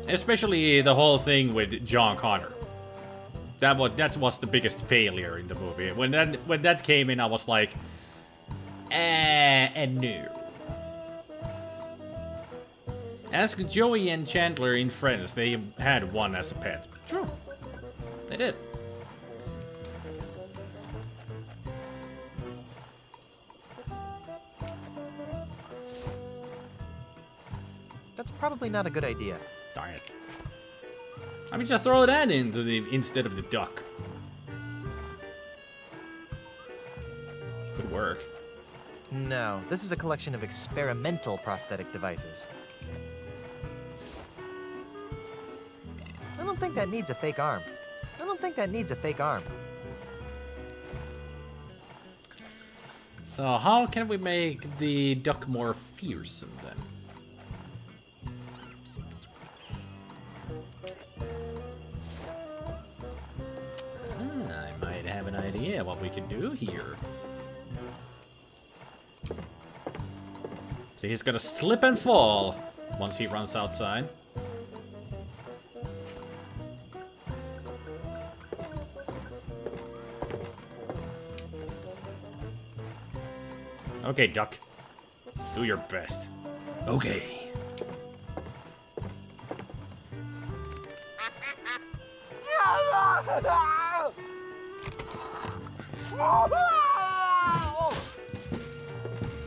Especially the whole thing with John Connor. That was the biggest failure in the movie. When that came in, I was like, no. Ask Joey and Chandler in Friends. They had one as a pet. True. They did. That's probably not a good idea. Darn it. I mean, just throw that into instead of the duck. Could work. No, this is a collection of experimental prosthetic devices. I don't think that needs a fake arm. So how can we make the duck more fearsome then? I might have an idea what we can do here. So he's gonna slip and fall once he runs outside. Okay, duck. Do your best. Okay.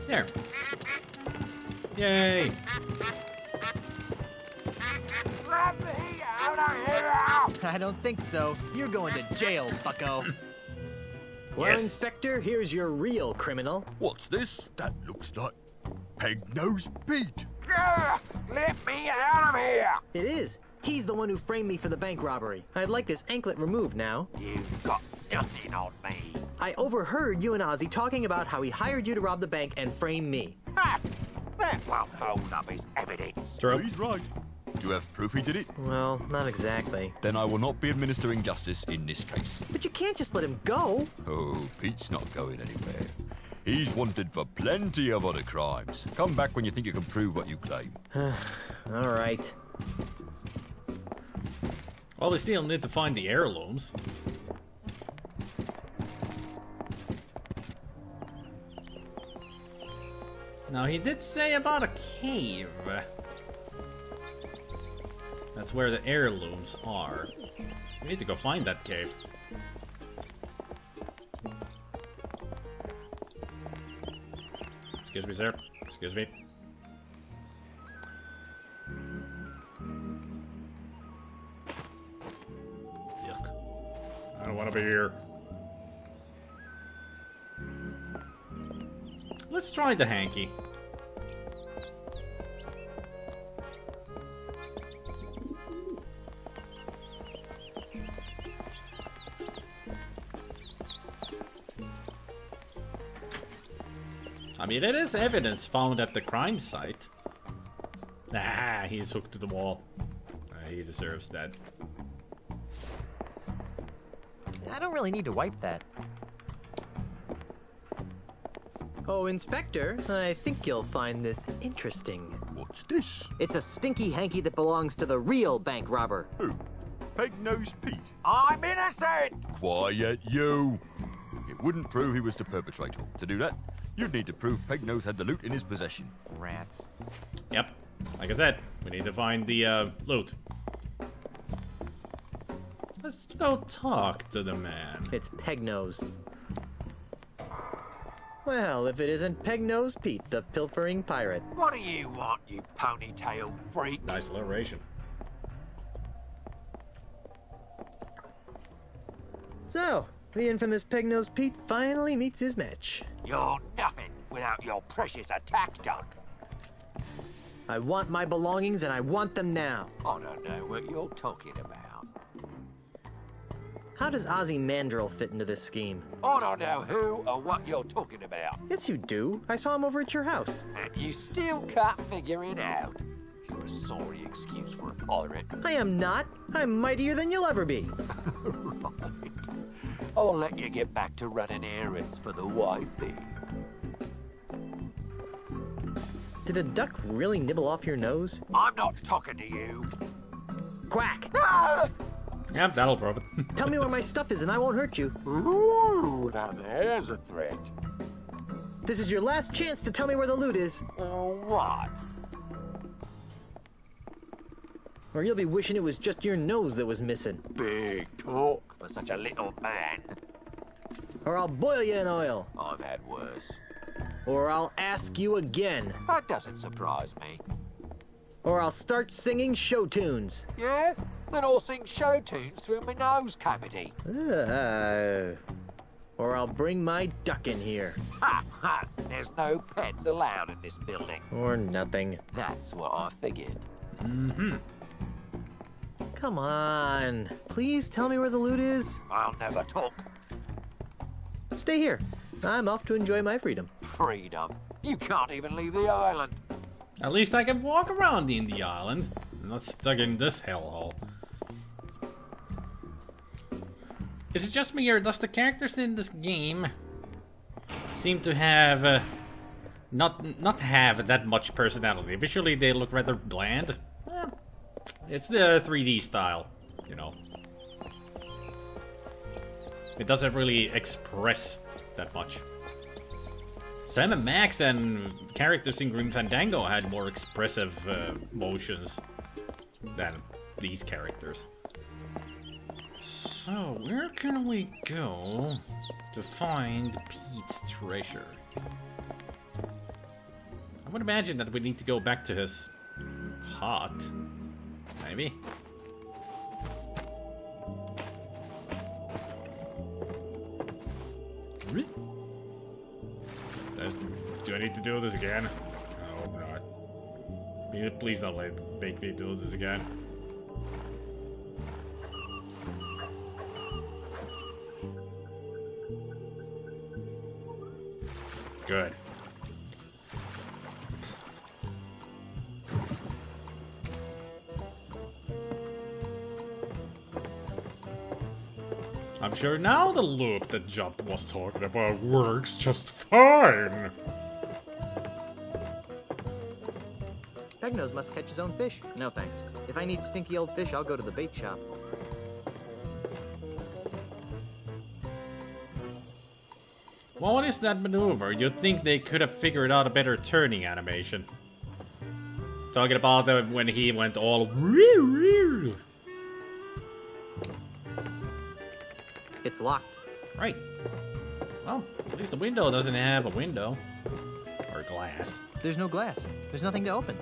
There. Yay. Let me out of here! I don't think so. You're going to jail, bucko. Well, Yes. Inspector, here's your real criminal. What's this? That looks like Peg-Nosed Pete. Let me out of here! It is. He's the one who framed me for the bank robbery. I'd like this anklet removed now. You've got nothing on me. I overheard you and Ozzy talking about how he hired you to rob the bank and frame me. Ha! That won't hold up as evidence. True. He's right. Do you have proof he did it? Well, not exactly. Then I will not be administering justice in this case. But you can't just let him go. Oh, Pete's not going anywhere. He's wanted for plenty of other crimes. Come back when you think you can prove what you claim. All right. Well, we still need to find the heirlooms. Now, he did say about a cave. That's where the heirlooms are. We need to go find that cave. Excuse me, sir. Excuse me. Yuck. I don't want to be here. Let's try the hanky. I mean, it is evidence found at the crime site. Ah, he's hooked to the wall. He deserves that. I don't really need to wipe that. Oh, Inspector, I think you'll find this interesting. What's this? It's a stinky hanky that belongs to the real bank robber. Who? Peg-Nosed Pete? I'm innocent! Quiet, you! It wouldn't prove he was the perpetrator. To do that, you'd need to prove Peg-Nose had the loot in his possession. Rats. Yep. Like I said, we need to find the loot. Let's go talk to the man. It's Peg-Nose. Well, if it isn't Peg-Nose Pete, the pilfering pirate. What do you want, you ponytail freak? Nice alliteration. So, the infamous Peg-Nose Pete finally meets his match. You're nothing without your precious attack duck. I want my belongings and I want them now. I don't know what you're talking about. How does Ozymandial fit into this scheme? I don't know who or what you're talking about. Yes, you do. I saw him over at your house. And you still can't figure it out. You're a sorry excuse for a pirate. I am not. I'm mightier than you'll ever be. Right. I'll let you get back to running errands for the wifey. Did a duck really nibble off your nose? I'm not talking to you. Quack! Ah! Yep, that'll prove it. Tell me where my stuff is and I won't hurt you. Ooh, now there's a threat. This is your last chance to tell me where the loot is, All right. or you'll be wishing it was just your nose that was missing. Big talk for such a little man. Or I'll boil you in oil. I've had worse. Or I'll ask you again. That doesn't surprise me. Or I'll start singing show tunes. Yeah? Then I'll sing show tunes through my nose cavity. Or I'll bring my duck in here. Ha ha! There's no pets allowed in this building. Or nothing. That's what I figured. Mm-hmm. Come on. Please tell me where the loot is. I'll never talk. Stay here. I'm off to enjoy my freedom. Freedom. You can't even leave the island. At least I can walk around in the island. I'm not stuck in this hellhole. Is it just me, or does the characters in this game seem to have not have that much personality? Visually, they look rather bland. It's the 3D style, you know. It doesn't really express that much. Sam & Max and characters in Grim Fandango had more expressive motions than these characters. So, where can we go to find Pete's treasure? I would imagine that we need to go back to his hut. Maybe? Do I need to do this again? I hope not. Please don't make me do this again. Good. I'm sure now the loop that Jump was talking about works just fine. Pegnose must catch his own fish. No thanks. If I need stinky old fish, I'll go to the bait shop. Well, what is that maneuver? You'd think they could have figured out a better turning animation. Talking about when he went all... It's locked. Right. Well, at least the window doesn't have a window. Or glass. There's no glass. There's nothing to open.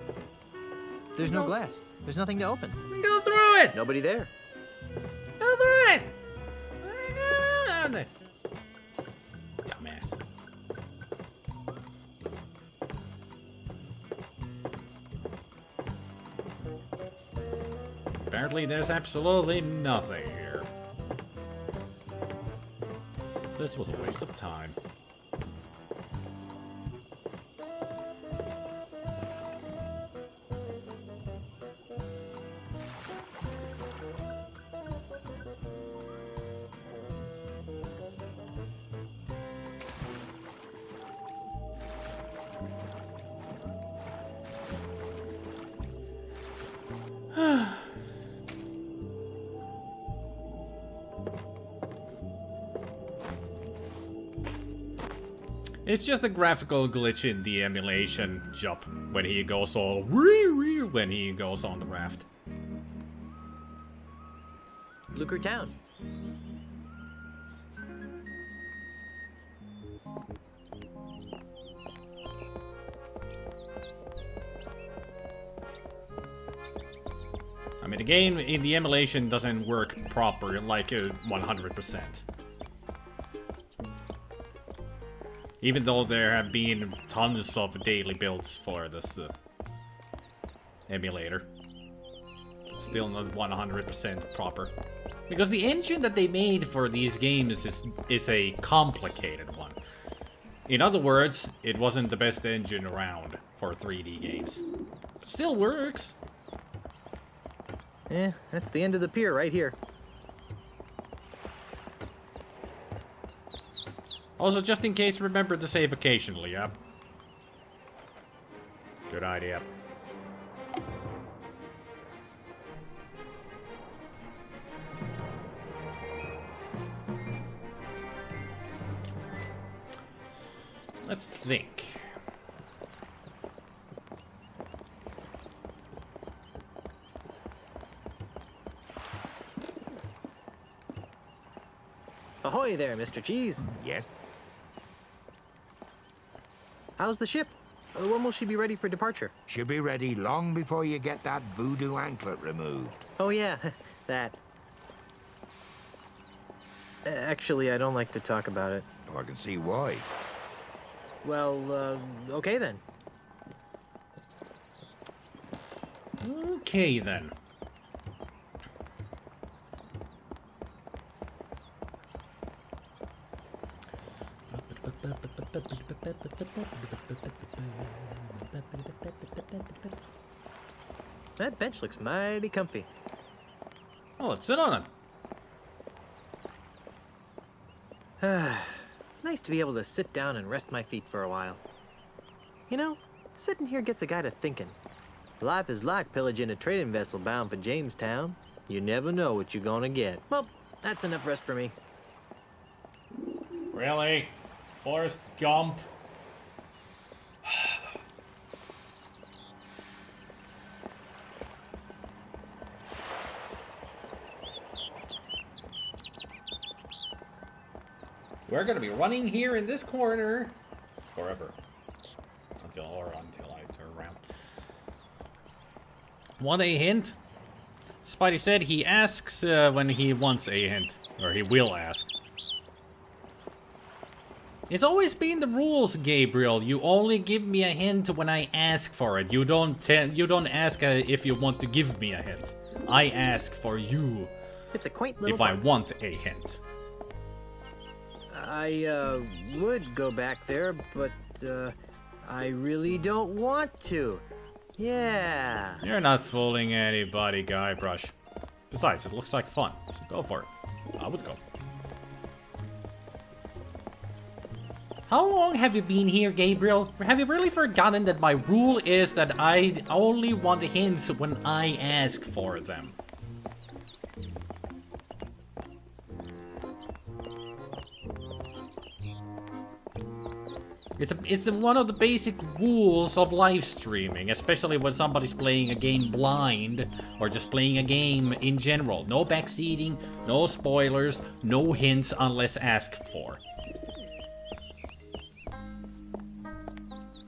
There's no glass. There's nothing to open. Go through it! Nobody there. Go through it! Dumbass. Apparently there's absolutely nothing here. This was a waste of time. It's just a graphical glitch in the emulation jump when he goes all when he goes on the raft. Lucre Town. I mean, the game in the emulation doesn't work proper, like 100%. Even though there have been tons of daily builds for this emulator. Still not 100% proper. Because the engine that they made for these games is a complicated one. In other words, it wasn't the best engine around for 3D games. Still works. That's the end of the pier right here. Also, just in case, remember to save occasionally, yeah? Good idea. Let's think. Ahoy there, Mr. Cheese. Yes. How's the ship? When will she be ready for departure? She'll be ready long before you get that voodoo anklet removed. Oh yeah, that. Actually, I don't like to talk about it. Oh, I can see why. Well, okay then. Okay, then. That bench looks mighty comfy. Oh, let's sit on it. It's nice to be able to sit down and rest my feet for a while. You know, sitting here gets a guy to thinking. Life is like pillaging a trading vessel bound for Jamestown. You never know what you're gonna get. Well, that's enough rest for me. Really? Forrest Gump? We're gonna be running here in this corner forever. Until I turn around. Want a hint? Spidey said he asks when he wants a hint. Or he will ask. It's always been the rules, Gabriel. You only give me a hint when I ask for it. You don't ask if you want to give me a hint. I ask for you It's a quaint little if I park. want a hint. I would go back there, but I really don't want to. Yeah. You're not fooling anybody, Guybrush. Besides, it looks like fun, so go for it. I would go. How long have you been here, Gabriel? Have you really forgotten that my rule is that I only want hints when I ask for them? It's one of the basic rules of live streaming, especially when somebody's playing a game blind or just playing a game in general. No backseating, no spoilers, no hints unless asked for.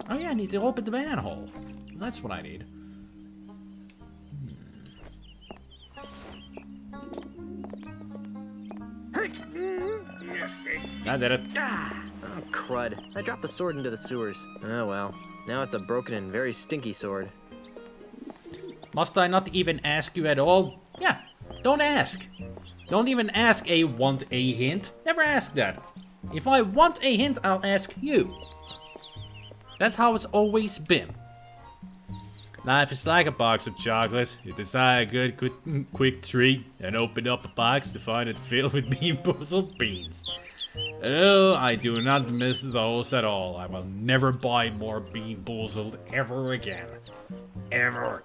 Oh yeah, I need to open the manhole. That's what I need. I did it. Oh, crud. I dropped the sword into the sewers. Oh well. Now it's a broken and very stinky sword. Must I not even ask you at all? Yeah, don't ask. Don't even ask a want a hint. Never ask that. If I want a hint, I'll ask you. That's how it's always been. Life is like a box of chocolates. You desire a good, quick treat, and open up a box to find it filled with bean-boozled beans. Oh, I do not miss those at all. I will never buy more bean-boozled ever again. Ever.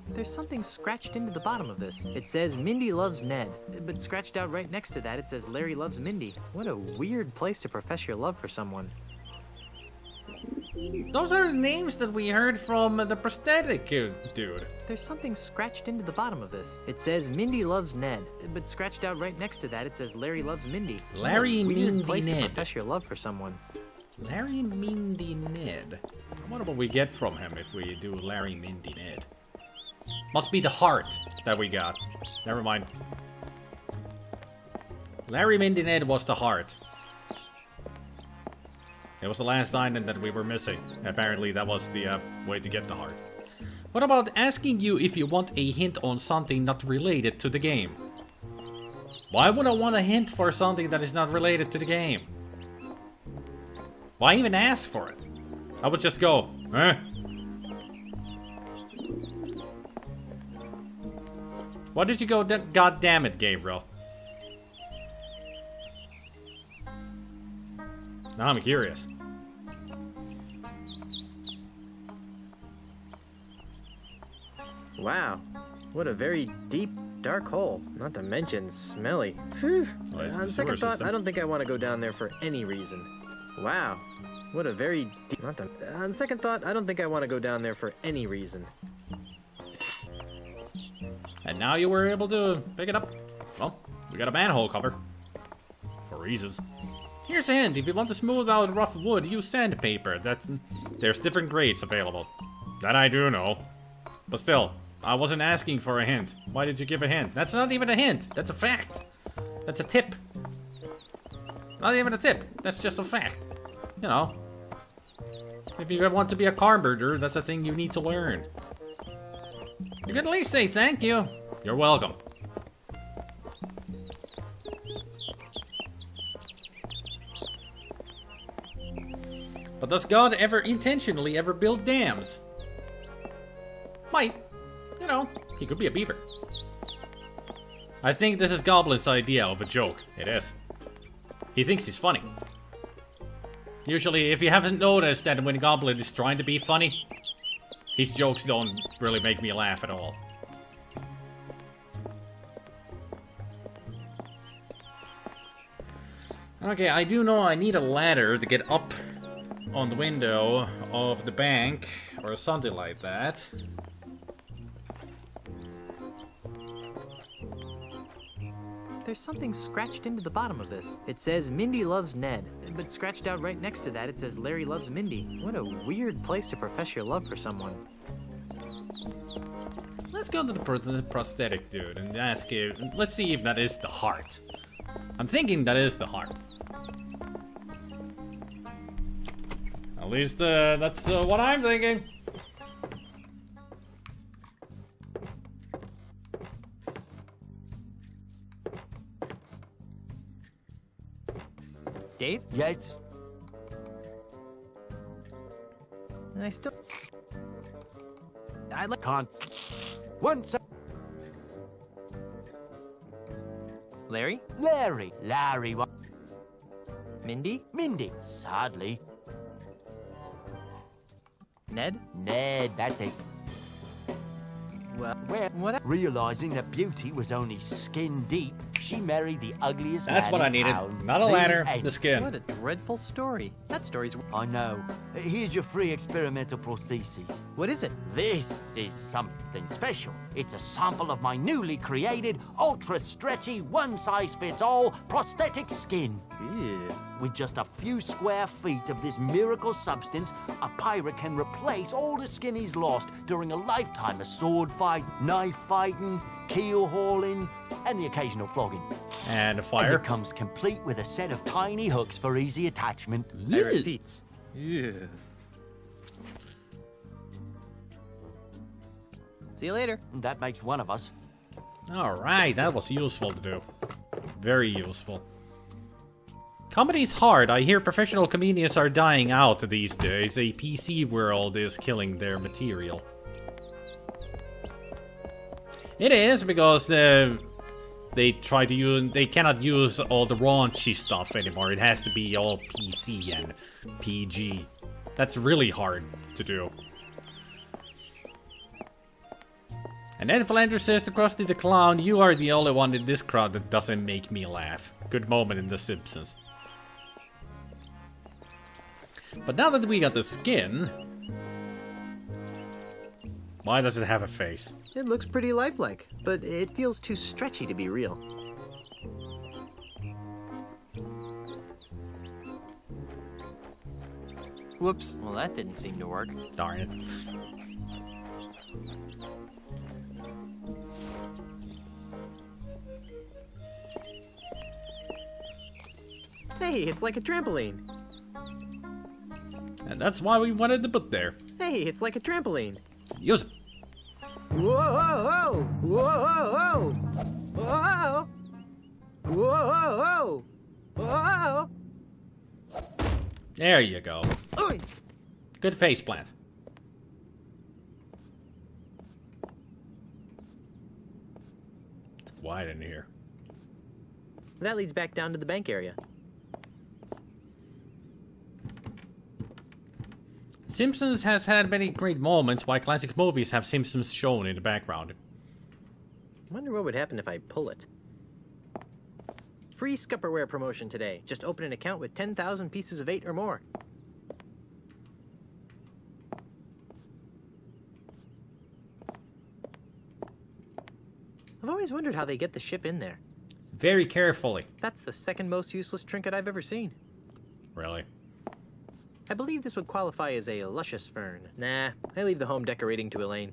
There's something scratched into the bottom of this. It says Mindy loves Ned, but scratched out right next to that it says Larry loves Mindy. What a weird place to profess your love for someone. Those are the names that we heard from the prosthetic dude. There's something scratched into the bottom of this. It says Mindy loves Ned, but scratched out right next to that it says Larry loves Mindy. Larry, what a weird Mindy, place to Ned. profess your love for someone. Larry, Mindy, Ned. I wonder what we get from him if we do Larry, Mindy, Ned. Must be the heart that we got. Never mind. Larry, Mindy, Ned was the heart. It was the last item that we were missing. Apparently that was the way to get the heart. What about asking you if you want a hint on something not related to the game? Why would I want a hint for something that is not related to the game? Why even ask for it? I would just go, eh? Why did you go, God damn it, Gabriel? Now I'm curious. Wow, what a very deep, dark hole. Not to mention smelly. Whew. Well, it's the On sewer second thought, system. I don't think I want to go down there for any reason. Wow, what a very deep... On second thought, I don't think I want to go down there for any reason. And now you were able to pick it up. Well, we got a manhole cover. For reasons. Here's a hint. If you want to smooth out rough wood, use sandpaper. There's different grades available. That I do know. But still, I wasn't asking for a hint. Why did you give a hint? That's not even a hint. That's a fact. That's a tip. Not even a tip. That's just a fact. You know. If you want to be a carpenter, that's a thing you need to learn. You can at least say thank you. You're welcome. But does God ever intentionally ever build dams? Might. You know, he could be a beaver. I think this is Goblin's idea of a joke. It is. He thinks he's funny. Usually, if you haven't noticed that when Goblin is trying to be funny, his jokes don't really make me laugh at all. Okay, I do know I need a ladder to get up on the window of the bank, or something like that. There's something scratched into the bottom of this. It says Mindy loves Ned, but scratched out right next to that it says Larry loves Mindy. What a weird place to profess your love for someone. Let's go to the prosthetic dude and ask him. Let's see if that is the heart. I'm thinking that is the heart. At least that's what I'm thinking. Dave? Yes? And I still... I'd like... Can't. Once. Larry? Larry. Larry. What? Mindy? Mindy. Sadly. Ned? Ned. That's it. Well, Well, what? realizing that beauty was only skin deep, she married the ugliest That's man what I in needed. town. Not a ladder, end. the skin. What a dreadful story. That story's... I know. Here's your free experimental prosthesis. What is it? This is something special. It's a sample of my newly created, ultra-stretchy, one-size-fits-all prosthetic skin. Ew. With just a few square feet of this miracle substance, a pirate can replace all the skin he's lost during a lifetime of sword fight, knife fighting, keel hauling, and the occasional flogging. And a And fire. it comes complete with a set of tiny hooks for easy attachment. I repeat. Ew. See you later. That makes one of us. Alright, that was useful to do. Very useful. Comedy's hard. I hear professional comedians are dying out these days. A PC world is killing their material. It is because they try to use. They cannot use all the raunchy stuff anymore. It has to be all PC and PG. That's really hard to do. And then Flanders says to Krusty the Clown, "You are the only one in this crowd that doesn't make me laugh." Good moment in The Simpsons. But now that we got the skin, why does it have a face? It looks pretty lifelike, but it feels too stretchy to be real. Whoops. Well, that didn't seem to work. Darn it. Hey, it's like a trampoline. And that's why we wanted to put there. Hey, it's like a trampoline. Use it. Whoa, whoa, whoa, whoa, whoa, whoa. There you go. Good face plant. It's quiet in here. That leads back down to the bank area. Simpsons has had many great moments, while classic movies have Simpsons shown in the background. Wonder what would happen if I pull it. Free Scupperware promotion today. Just open an account with 10,000 pieces of 8 or more. I've always wondered how they get the ship in there. Very carefully. That's the second most useless trinket I've ever seen. Really? I believe this would qualify as a luscious fern. Nah, I leave the home decorating to Elaine.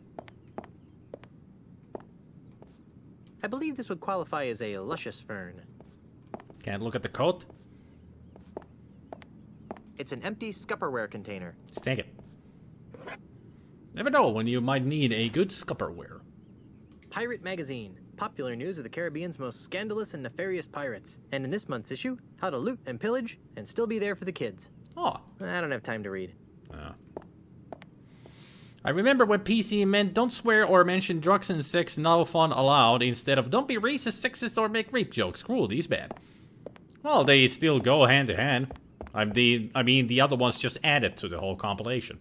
I believe this would qualify as a luscious fern. Can't look at the coat? It's an empty Scupperware container. Let's take it. Never know when you might need a good Scupperware. Pirate Magazine. Popular news of the Caribbean's most scandalous and nefarious pirates. And in this month's issue, how to loot and pillage and still be there for the kids. Oh. I don't have time to read. I remember when PC meant don't swear or mention drugs and sex, no fun allowed, instead of don't be racist, sexist, or make rape jokes. Cruelty's bad. Well, they still go hand to hand. I mean, the other ones just added to the whole compilation.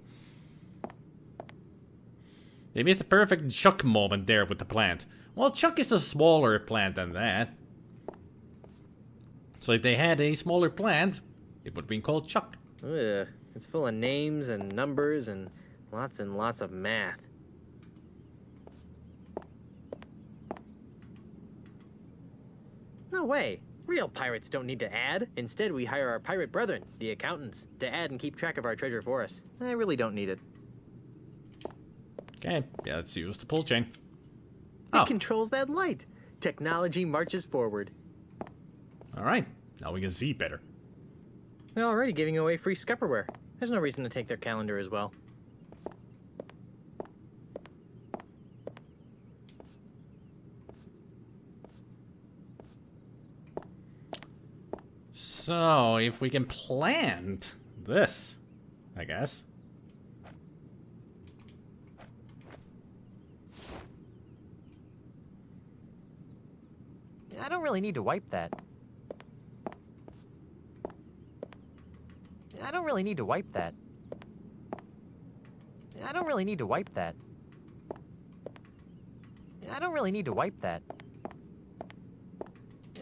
They missed the perfect Chuck moment there with the plant. Well, Chuck is a smaller plant than that. So if they had a smaller plant, it would have been called Chuck. Ugh, it's full of names and numbers and lots of math. No way. Real pirates don't need to add. Instead, we hire our pirate brethren, the accountants, to add and keep track of our treasure for us. I really don't need it. Okay, yeah, let's use the pull chain. It controls that light. Technology marches forward. Alright, now we can see better. They're already giving away free Scupperware. There's no reason to take their calendar as well. So, if we can plant this, I guess. I don't really need to wipe that. I don't really need to wipe that. I don't really need to wipe that. I don't really need to wipe that.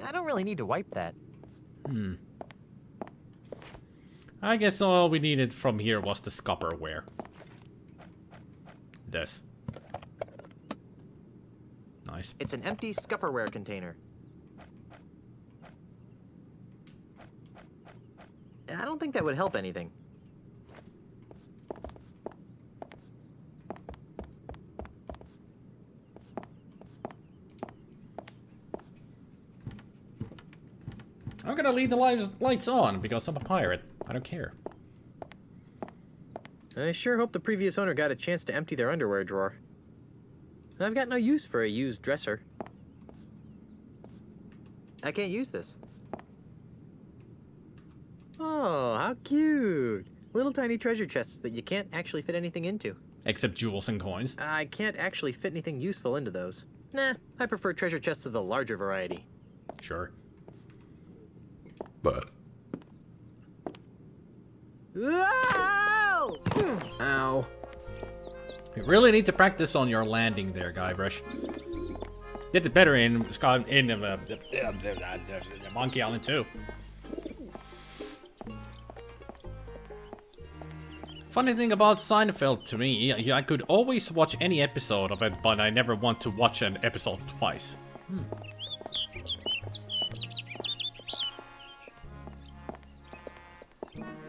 I don't really need to wipe that. I guess all we needed from here was the Scupperware. This. Nice. It's an empty Scupperware container. I don't think that would help anything. I'm gonna leave the lights on because I'm a pirate. I don't care. I sure hope the previous owner got a chance to empty their underwear drawer. I've got no use for a used dresser. I can't use this. Oh, how cute. Little tiny treasure chests that you can't actually fit anything into. Except jewels and coins. I can't actually fit anything useful into those. Nah, I prefer treasure chests of the larger variety. Sure. But Ow! Ow. You really need to practice on your landing there, Guybrush. Did it better in Monkey Island 2. Funny thing about Seinfeld to me, I could always watch any episode of it, but I never want to watch an episode twice.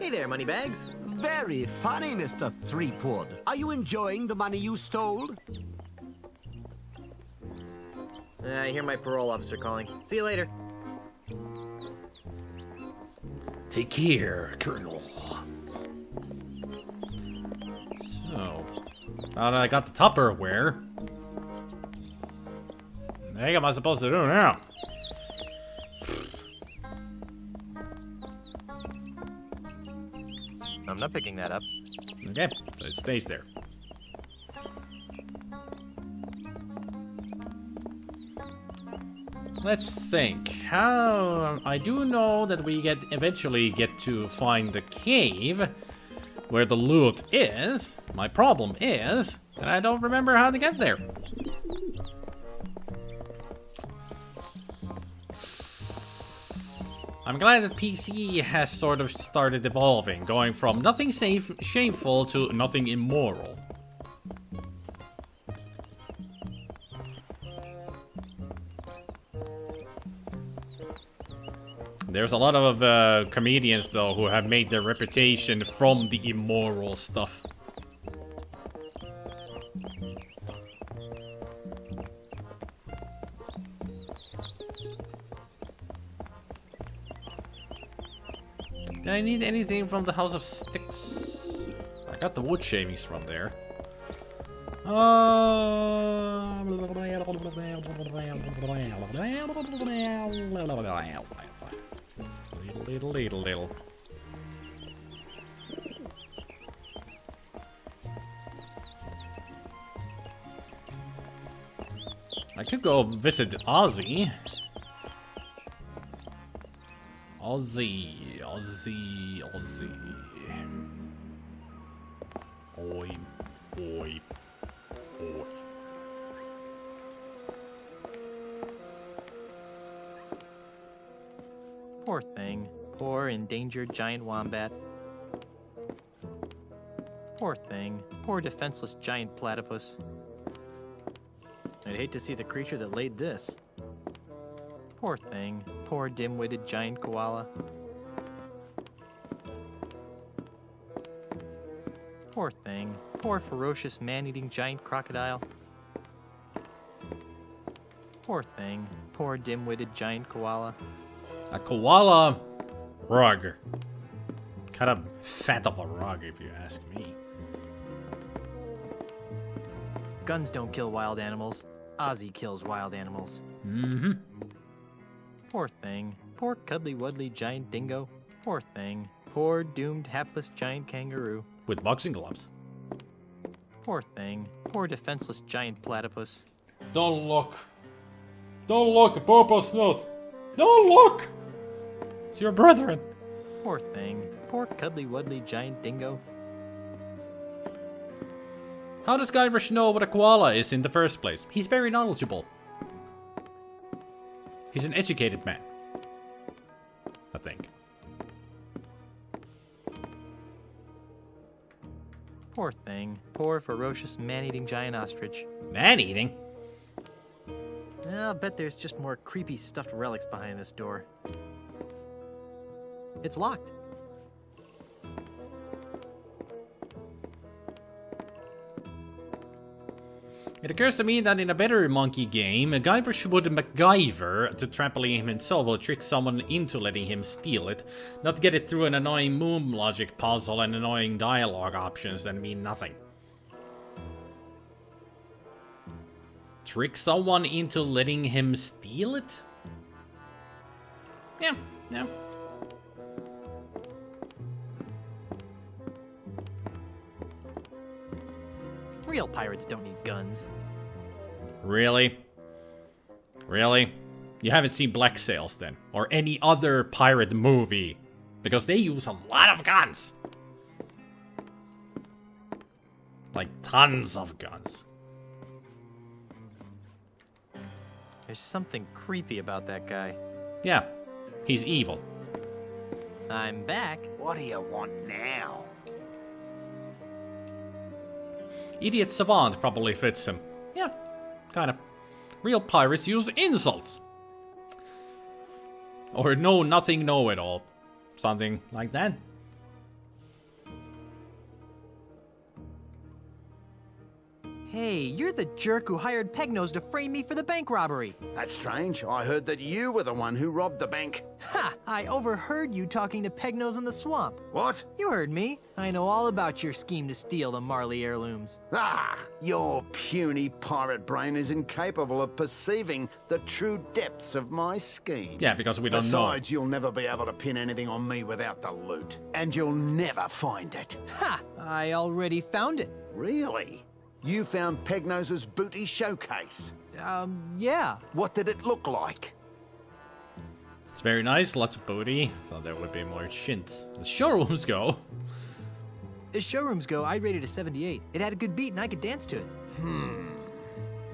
Hey there, moneybags. Very funny, Mr. Threepwood. Are you enjoying the money you stole? I hear my parole officer calling. See you later. Take care, Colonel. So, now that I got the Tupperware, what the heck am I supposed to do now? I'm not picking that up. Okay, so it stays there. Let's think. How I do know that we eventually get to find the cave where the loot is. My problem is that I don't remember how to get there. I'm glad that PC has sort of started evolving, going from nothing shameful to nothing immoral. There's a lot of comedians, though, who have made their reputation from the immoral stuff. Did I need anything from the House of Sticks? I got the wood shavings from there. Little. I could go visit Ozzy. Ozzy. Oi. Poor thing. Poor endangered giant wombat. Poor thing. Poor defenseless giant platypus. I'd hate to see the creature that laid this. Poor thing. Poor dim-witted giant koala. Poor thing. Poor ferocious man-eating giant crocodile. Poor thing. Poor dim-witted giant koala. A koala rug. Kind of fat of a rug, if you ask me. Guns don't kill wild animals. Ozzy kills wild animals. Mm-hmm. Poor thing. Poor cuddly-wuddly giant dingo. Poor thing. Poor doomed hapless giant kangaroo. With boxing gloves. Poor thing. Poor defenseless giant platypus. Don't look. Don't look, Purple Snoot. Don't look! It's your brethren. Poor thing. Poor cuddly-wuddly giant dingo. How does Guybrush know what a koala is in the first place? He's very knowledgeable. He's an educated man. I think. Poor thing. Poor ferocious man-eating giant ostrich. Man-eating? I'll bet there's just more creepy stuffed relics behind this door. It's locked. It occurs to me that in a better monkey game, Guybrush would MacGyver to trampoline himself or trick someone into letting him steal it, not get it through an annoying moon logic puzzle and annoying dialogue options that mean nothing. Trick someone into letting him steal it? Yeah. Real pirates don't need guns. Really? Really? You haven't seen Black Sails then? Or any other pirate movie? Because they use a lot of guns. Like tons of guns. There's something creepy about that guy. Yeah, he's evil. I'm back. What do you want now? Idiot Savant probably fits him. Yeah, kinda. Real pirates use insults. Or nothing know-it-all. Something like that. Hey, you're the jerk who hired Pegnose to frame me for the bank robbery. That's strange. I heard that you were the one who robbed the bank. Ha! I overheard you talking to Pegnose in the swamp. What? You heard me. I know all about your scheme to steal the Marley heirlooms. Ah! Your puny pirate brain is incapable of perceiving the true depths of my scheme. Yeah, because we don't know. Besides, you'll never be able to pin anything on me without the loot. And you'll never find it. Ha! I already found it. Really? You found Pegnose's booty showcase? Yeah. What did it look like? It's very nice, lots of booty. Thought there would be more shints. The showrooms go. As showrooms go, I'd rate it a 78. It had a good beat and I could dance to it.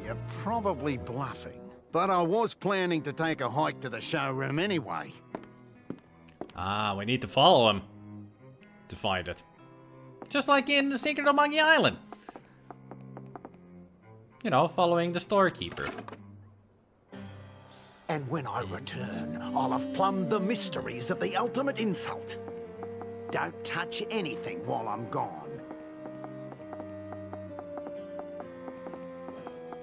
You're probably bluffing. But I was planning to take a hike to the showroom anyway. Ah, we need to follow him to find it. Just like in The Secret of Monkey Island. You know, following the storekeeper. And when I return, I'll have plumbed the mysteries of the ultimate insult. Don't touch anything while I'm gone.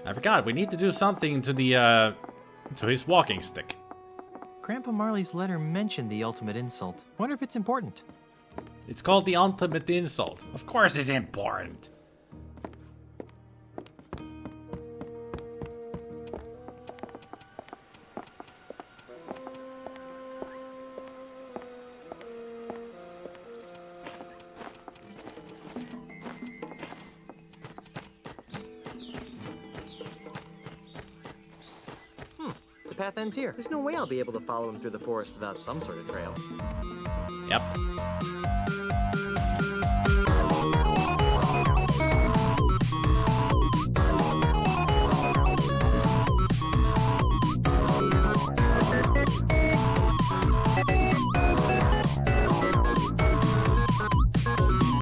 I forgot, we need to do something to the, to his walking stick. Grandpa Marley's letter mentioned the ultimate insult. Wonder if it's important. It's called the ultimate insult. Of course it's important. The path ends here. There's no way I'll be able to follow him through the forest without some sort of trail. Yep.